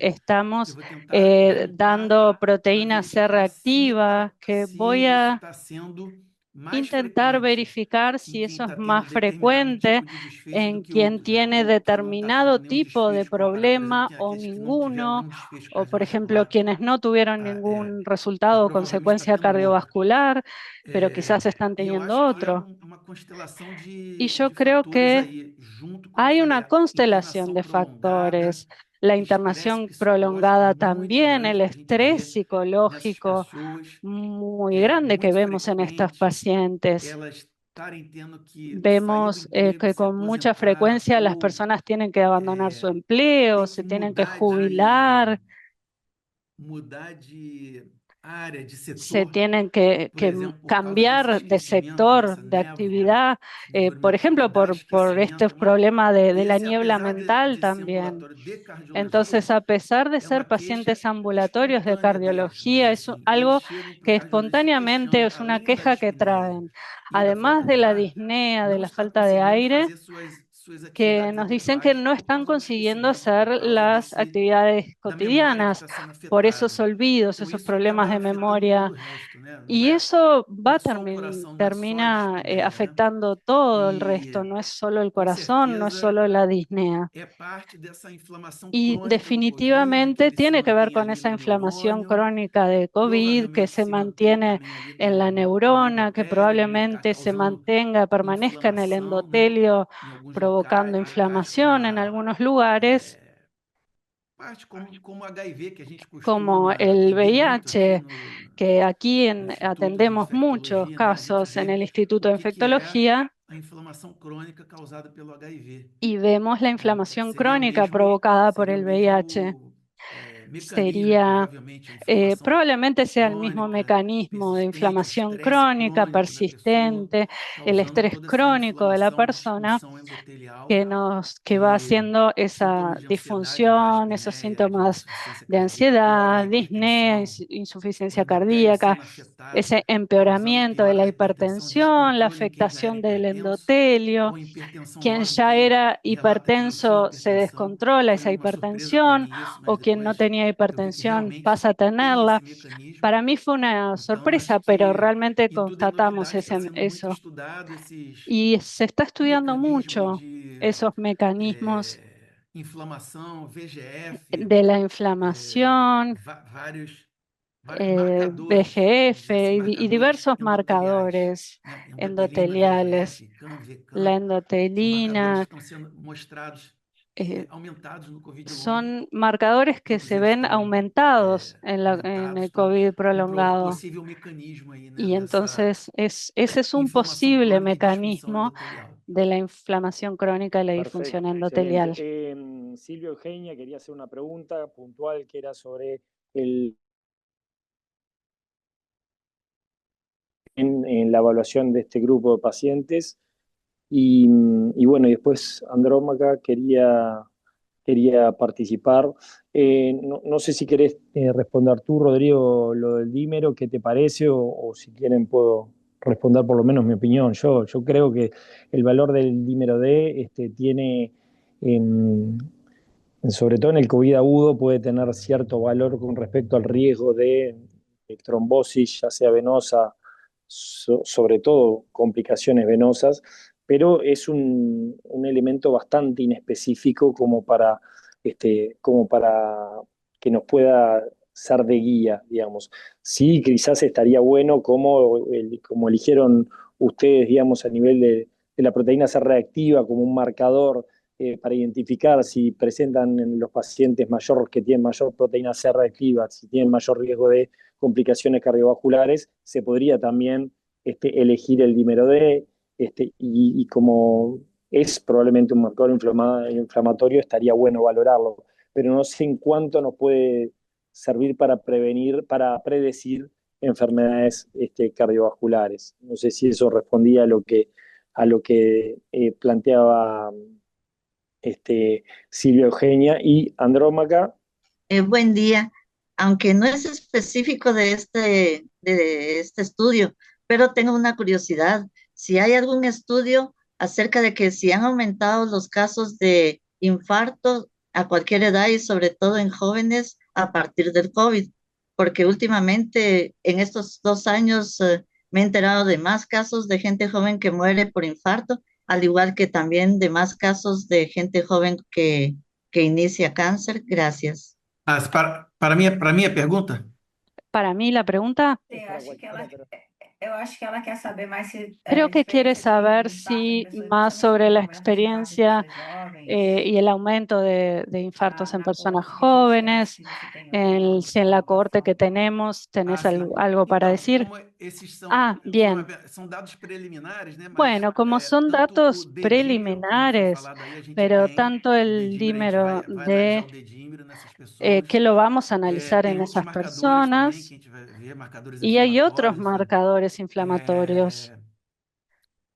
Eu estamos vou tentar perguntar dando para proteína C verificar reactiva, que se voy isso a está sendo mais intentar frequente verificar em si quem eso es está tendo más determinado frecuente tipo de desfecho do en que quien outros, né? tiene Ou que não está determinado tendo nenhum tipo de desfecho comparado, por exemplo, problema tem o aqueles que não tiveram ninguno, nenhum desfecho o por ejemplo cardiovascular, quienes no tuvieron é, ningún e resultado o provavelmente está consecuencia tendo outro. cardiovascular, pero É, quizás están e eu teniendo acho que é otro. uma constelação Y de yo creo fatores que aí, junto, como eu hay falei, una a constelación internação de prolongada, factores, la estresse internación psicológico prolongada muito también, grande el que a gente estrés vê nessas psicológico pessoas, muy é grande que muito vemos en estos frequente pacientes. elas estarem tendo que sair do Vemos emprego e que se con mucha aposentar frecuencia las ou personas tienen que abandonar su empleo, ter se que tienen que mudar de área, de se setor, tienen por que exemplo, por causa desse cambiar de esquecimento, sector, dessa de névoa, actividad, por desenvolvimento ejemplo, dá por este esquecimento, né? problema de la Esse, niebla apesar mental de ser también. ambulatório de cardiologia, Entonces, a pesar de é uma ser queixa pacientes ambulatorios de espontânea deles, vamos cardiología, dizer es assim. Eles algo chegam para o que cardiologista espontáneamente queixando, es una além da queja que dispneia traen. e da falta Además de de la ar, disnea, de não la estar falta de conseguindo aire, fazer que nos dicen que no están consiguiendo hacer las actividades cotidianas por esos olvidos, esos problemas de memoria. Y eso termina afectando todo el resto, no es solo el corazón, no es solo la disnea. Y definitivamente tiene que ver con esa inflamación crónica de COVID que se mantiene en la neurona, que probablemente se permanezca en el endotelio, provocando inflamación en algunos lugares, como el VIH, que aquí atendemos muchos casos en el Instituto de Infectología y vemos la inflamación crónica provocada por el VIH. Probablemente sea el mismo mecanismo de inflamación crónica persistente, el estrés crónico de la persona que va haciendo esa disfunción, esos síntomas de ansiedad, disnea, insuficiencia cardíaca, ese empeoramiento de la hipertensión, la afectación del endotelio. Quien ya era hipertenso se descontrola esa hipertensión, o quien no tenía hipertensión pasa a tenerla. Para mí fue una sorpresa, pero realmente constatamos eso. Y se está estudiando mucho esos mecanismos de la inflamación, VEGF y diversos marcadores endoteliales. La endotelina son marcadores que se ven aumentados en el COVID prolongado. Y entonces ese es un posible mecanismo de la inflamación crónica y la disfunción Perfecto, endotelial. excelente. Silvia Eugenia quería hacer una pregunta puntual que era sobre en la evaluación de este grupo de pacientes. Y bueno, y después Andrómaca quería participar. No sé si querés responder tú, Rodrigo, lo del dímero, qué te parece, o si quieren puedo responder por lo menos mi opinión. Yo creo que el valor del dímero D tiene, sobre todo en el COVID agudo, puede tener cierto valor con respecto al riesgo de trombosis, ya sea venosa, sobre todo complicaciones venosas, pero es un elemento bastante inespecífico como para que nos pueda ser de guía, digamos. Sí, quizás estaría bueno como eligieron ustedes, digamos, a nivel de la proteína C reactiva como un marcador para identificar si presentan en los pacientes que tienen mayor proteína C reactiva, si tienen mayor riesgo de complicaciones cardiovasculares, se podría también elegir el dímero D, y como es probablemente un marcador inflamatorio, estaría bueno valorarlo, pero no sé en cuánto nos puede servir para predecir enfermedades cardiovasculares. No sé si eso respondía a lo que planteaba Silvia Eugenia. Y Andrómaca. Buen día, aunque no es específico de este estudio, pero tengo una curiosidad. Si hay algún estudio acerca de que si han aumentado los casos de infarto a cualquier edad y sobre todo en jóvenes a partir del COVID, porque últimamente en estos 2 años me he enterado de más casos de gente joven que muere por infarto, al igual que también de más casos de gente joven que inicia cáncer. Gracias. Para mim a pergunta? Para mí la pregunta, creo que quiere saber si más sobre la experiencia y el aumento de infartos en personas jóvenes, si en la cohorte que tenemos tenés algo para decir. Bien. São dados preliminares, né? Bueno, como son tanto datos o dedímero, como foi preliminares, falado aí, a gente pero tem tanto o el dedímero, a gente dímero vai analisar D, o dedímero nessas pessoas. que lo vamos a analizar Tem en outros esas marcadores também que personas, a gente vai ver, marcadores y hay otros inflamatórios. marcadores inflamatorios.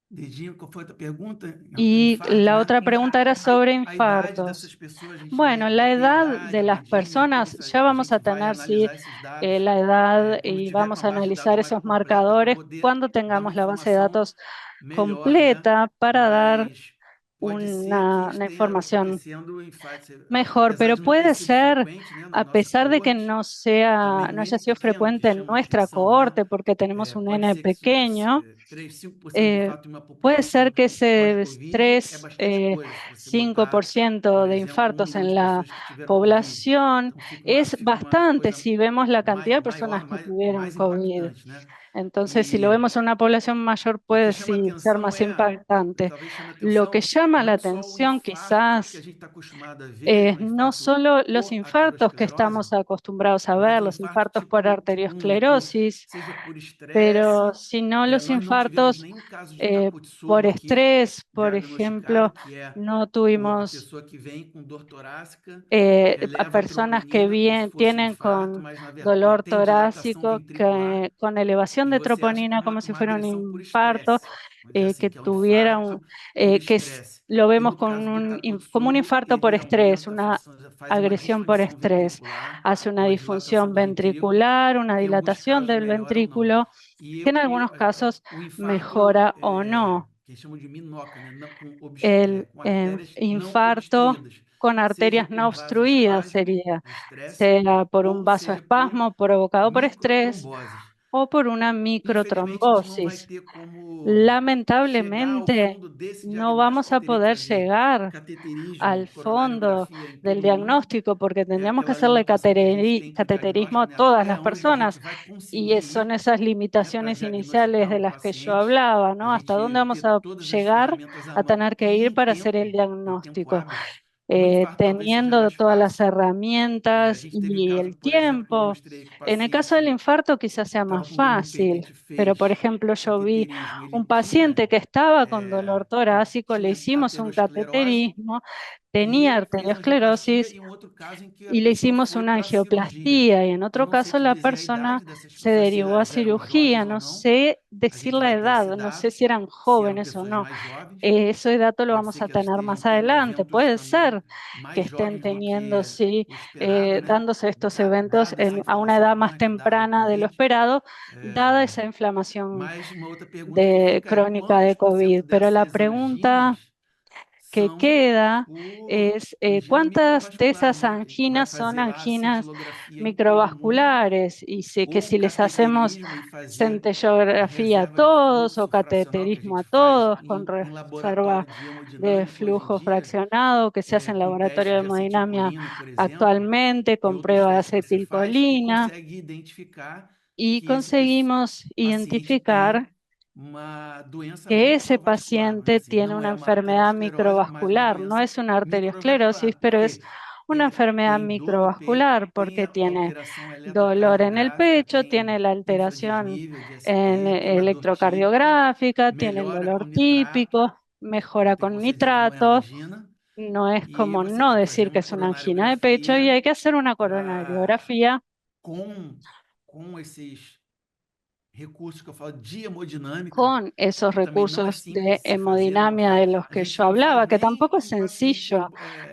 Dedímero, qual foi a outra pergunta? Y Infarto, la né? otra pregunta era sobre A idade dessas infartos. pessoas, a gente Bueno, vai la ter edad idade, de las dedímero, tudo personas, isso ya a vamos a gente vai tener, sí, analisar esses dados la edad quando y tiver com vamos a a base de dados analizar mais esos completa para marcadores poder cuando dar uma tengamos la base de informação datos melhor, né? completa para dar Mas pode ser que una esteja información acontecendo em fase, mejor, apesar pero de não ter puede sido ser, frequente, né, na a nossa pesar de que coorte, também no no haya N sido pequeno, que frecuente en chamam que nuestra são, né? cohorte, porque tenemos un Pode N ser que pequeño, 3, 5% de eh, fato em uma puede população ser que ese pós-Covid é 3, bastante coisa. Se você botar, por 5% de exemplo, 1 infartos milhão en de la pessoas que tiveram Covid, población então es fica uma bastante coisa si vemos la cantidad de maior, personas que tuvieron mais COVID. impactante, né? Entonces, si lo E vemos en una población mayor, o que puede chama sí ser atenção más é, impactante. talvez chame Lo que atenção, llama la não só o atención infarto que a quizás gente está acostumado a ver, es o no infarto solo los por infartos que aterosclerose, estamos acostumbrados a mas ver, o los infarto infartos por tipo 1, arteriosclerosis, seja por pero estresse. sino los Nós não tivemos infartos nenhum caso de eh, por capote-soma aqui estrés, por diagnosticado, ejemplo, que é no a tuvimos pessoa que vem com dor torácica, a eleva a personas que troponina como se fosse um tienen infarto, con mas e dolor tem dilatação torácico, ventricular, con elevación e de você acha que é troponina como si uma fuera un agressão por infarto, estresse. Vamos dizer assim, que que é um tuviera infarto por estresse. lo E vemos no caso do como un capote-somo, infarto por ele estrés, aumenta a una fração, faz uma agresión por distensión estrés, ventricular, hace una uma dilatação disfunción do ventrículo, ventricular, una que em alguns dilatación casos del melhora ou não. ventrículo, E que en algunos casos o infarto, mejora o no. que eles chamam de minóquio, né? Com El artérias não infarto obstruídas, con seja arterias no por obstruidas vasoespasmo, sería, o estresse, sea por un ou seja por vasoespasmo provocado por estrés microtromboses. o por una Infelizmente, a gente não vai microtrombosis. ter como chegar ao Lamentablemente, fundo desse no diagnóstico, vamos que a teria que poder fazer llegar cateterismo, al fondo coronariografia em del todo mundo. diagnóstico porque É tendríamos que aquela hacerle limitação que a gente tem de cateterismo diagnóstico, a né? todas las Até onde a gente personas. vai Y conseguir son ir, esas né, para limitaciones iniciales diagnosticar de um las que yo paciente, hablaba, a ¿no? ¿Hasta dónde gente vamos ter a todas as llegar ferramentas à a mão tener que e ir para hacer el em tempo diagnóstico? hábil. No infarto talvez seja Teniendo mais todas las fácil. A herramientas gente teve y caso, el por exemplo, que eu tiempo. mostrei que o En el caso del paciente infarto quizás sea estava más com dor no peito, a fácil, gente pero por fez ejemplo yo vi cateterismo, ele un tinha paciente que estaba con dolor torácico, le tinha hicimos un aterosclerose, cateterismo, e tenía ele fez angioplastia, arteriosclerosis e um outro caso em que a y le pessoa hicimos foi una para a cirurgia. angioplastía y en Eu otro não sei caso te la dizer a persona idade dessas se pessoas, se derivó a elas eram jovens cirugía. ou No não. sé A decir gente la vai ter esse edad, no sé dado, si eran se eram jóvenes o pessoas no. mais jovens. Ese dato lo Pode vamos ser a que elas tener estejam más tendo adelante. eventos Puede também ser que mais estén jovens do teniendo, que sí, o esperado, né? dándose estos eventos Dada essa a una inflamação edad más crônica, dado o temprana de lo COVID. esperado, dada esa inflamación Mas uma outra pergunta que fica é crónica de quantos por cento COVID. Pero la dessas pregunta anginas que são queda por es angina cuántas de microvascular, esas né? Que a gente vai anginas son fazer lá a anginas cintilografia em todo mundo, microvasculares y sé que ou si les hacemos cateterismo e fazer a centellografía a reserva de todos o fluxo fracional que a cateterismo a gente faz todos con em reserva laboratório de de hemodinâmica hoje em flujo dia, fraccionado que se hace en com laboratorio teste de de hemodinamia acetilcolina, por exemplo, actualmente e con outros prueba de testes que você faz, e acetilcolina consegue identificar y que esse conseguimos paciente tem identificar uma doença que ese microvascular, vamos dizer paciente assim, tiene não una é uma enfermedad aterosclerose, mas uma microvascular. No doença es una arteriosclerosis, microvascular. Por pero es quê? una Ele enfermedad tem dor no peito, microvascular tem porque a tiene alteração dolor en el eletrocardiográfica, pecho, tem tiene la alteración infradisnível de ST, tem uma dor típica, electrocardiográfica, tiene el melhora com dolor nitrato, típico, mejora tem con como você dizer que não é nitratos. angina, No es e aí como você no tem que fazer decir que uma es una angina de pecho y coronariografia hay que hacer una para coronariografía com, com esses recursos que eu falo de hemodinâmica, con esos que também não é recursos simples de de se fazer, não hemodinamia de los a que gente yo não faz hablaba, que nem tampoco es em paciente sencillo.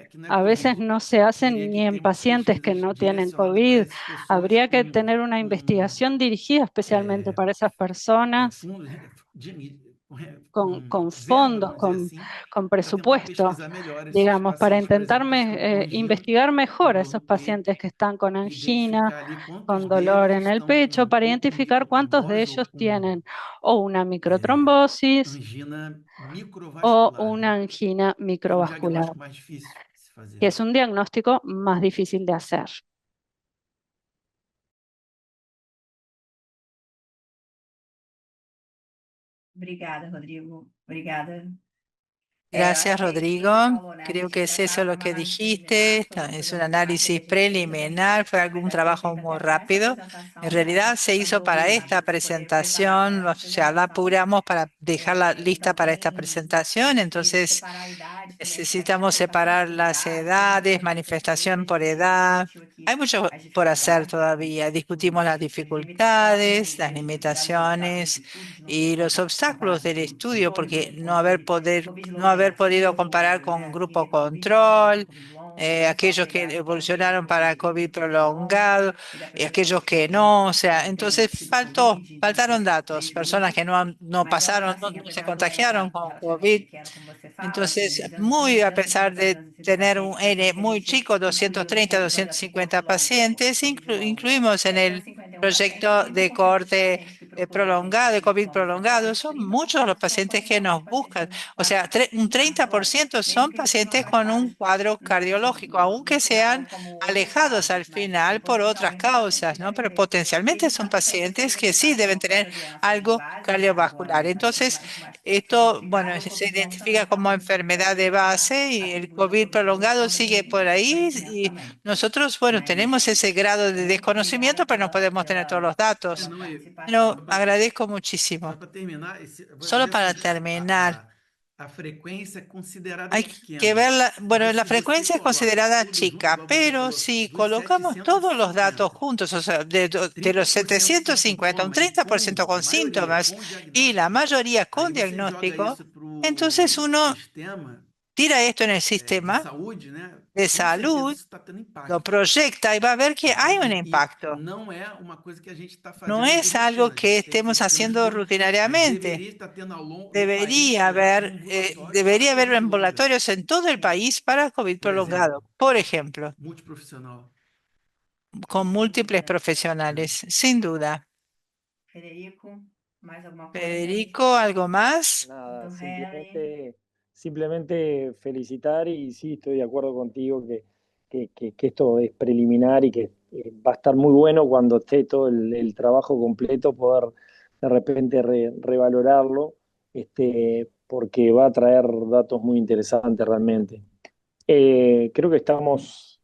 que não é A veces COVID. no se hacen Teria que ni ter en uma pacientes que pesquisa no tienen direcionada para COVID. essas pessoas Habría que tener una investigación dirigida especialmente para esas personas fundos com con verba, fondos, vamos dizer assim, con para tentar presupuesto, pesquisar melhor esses digamos, para pacientes, por intentar exemplo, que estão com angina, investigar mejor com a dor esos no peito, pacientes que están con e angina, identificar ali quantos con dolor deles en el estão pecho, com para ou com identificar cuántos de microtrombose ou ellos com tienen o una microtrombosis angina o microvascular, né? una angina Que é um microvascular, diagnóstico mais difícil de se fazer. que es un diagnóstico más difícil de hacer. Obrigada, Rodrigo. Obrigada. Gracias, Rodrigo. Creo que es eso lo que dijiste. Es un análisis preliminar, fue algún trabajo muy rápido. En realidad se hizo para esta presentación, o sea, la apuramos para dejarla lista para esta presentación. Entonces, necesitamos separar las edades, manifestación por edad. Hay mucho por hacer todavía. Discutimos las dificultades, las limitaciones y los obstáculos del estudio, porque no haber podido comparar con un grupo control, aquellos que evolucionaron para COVID prolongado y aquellos que no, o sea, entonces faltaron datos, personas que no pasaron, no se contagiaron con COVID. Entonces, muy a pesar de tener un N muy chico, 230, 250 pacientes, incluimos en el proyecto de corte prolongado, de COVID prolongado, son muchos los pacientes que nos buscan. O sea, un 30% son pacientes con un cuadro cardiológico, aunque sean alejados al final por otras causas, ¿no? Pero potencialmente son pacientes que sí deben tener algo cardiovascular. Entonces, esto, bueno, se identifica como enfermedad de base y el COVID prolongado sigue por ahí y nosotros, bueno, tenemos ese grado de desconocimiento, pero no podemos tener todos los datos. Não, Pero só agradezco muchísimo. para terminar, eu vou Solo dizer para assim, terminar, a frequência é considerada hay que pequena, ver, bueno, mas la se você frecuencia es coloca considerada tudo junto, chica, igual você pero falou, si dos colocamos todos los datos 750, juntos, o sea, de los 30% com 750, un sintomas, 30% con a maioria síntomas com y la diagnóstico, mayoría aí con você joga diagnóstico, isso para entonces o uno sistema tira esto en el de sistema saúde, né? de Com certeza salud, isso está tendo lo impacto. proyecta y va a ver que hay un E impacto. não é uma coisa que a gente está No fazendo de es algo rotina, a que gente tem esse estemos sistema de haciendo estudo, mas rutinariamente. deveria estar tendo no país ambulatórios para Debería haber Covid longa, ambulatorios en todo el país para COVID por exemplo, prolongado, por ejemplo, multiprofissional. con múltiples Obrigada. profesionales, sin duda. Federico, mais alguma coisa? Federico, ¿algo más? Nada, Do Harry. simplemente felicitar y sí, estoy de acuerdo contigo que esto es preliminar y que va a estar muy bueno cuando esté todo el trabajo completo, poder de repente revalorarlo, porque va a traer datos muy interesantes realmente. Creo que estamos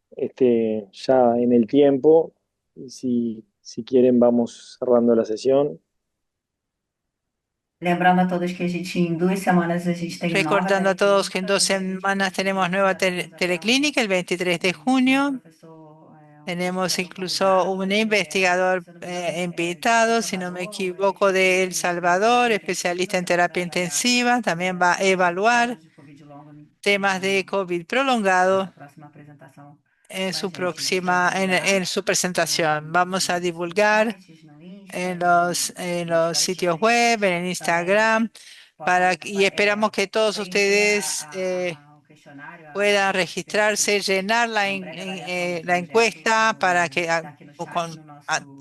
ya en el tiempo y si quieren vamos cerrando la sesión. Lembrando a todos que a gente, em 2 semanas, a gente tem nova Recordando a todos que en teleclínica, 2 semanas tenemos nueva teleclínica, el 23 de junio. Tenemos incluso un investigador invitado, si no me equivoco, de El Salvador, especialista en terapia intensiva. También va a evaluar temas de COVID prolongado próxima apresentação en com a su gente. A gente vai en su presentación. Vamos a divulgar sites no Insta, en los sitios web, en Instagram, y esperamos que todos ustedes o questionário, puedan registrarse, llenar la encuesta para que,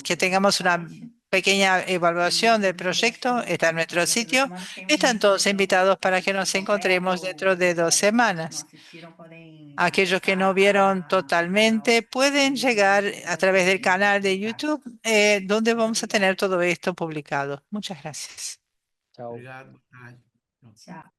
que tengamos una pequeña evaluación del proyecto. Está en nuestro sitio. Están todos invitados para que nos encontremos dentro de 2 semanas. Aquellos que no vieron totalmente pueden llegar a través del canal de YouTube, donde vamos a tener todo esto publicado. Muchas gracias. Chao. Obrigado, boa tarde. Tchau.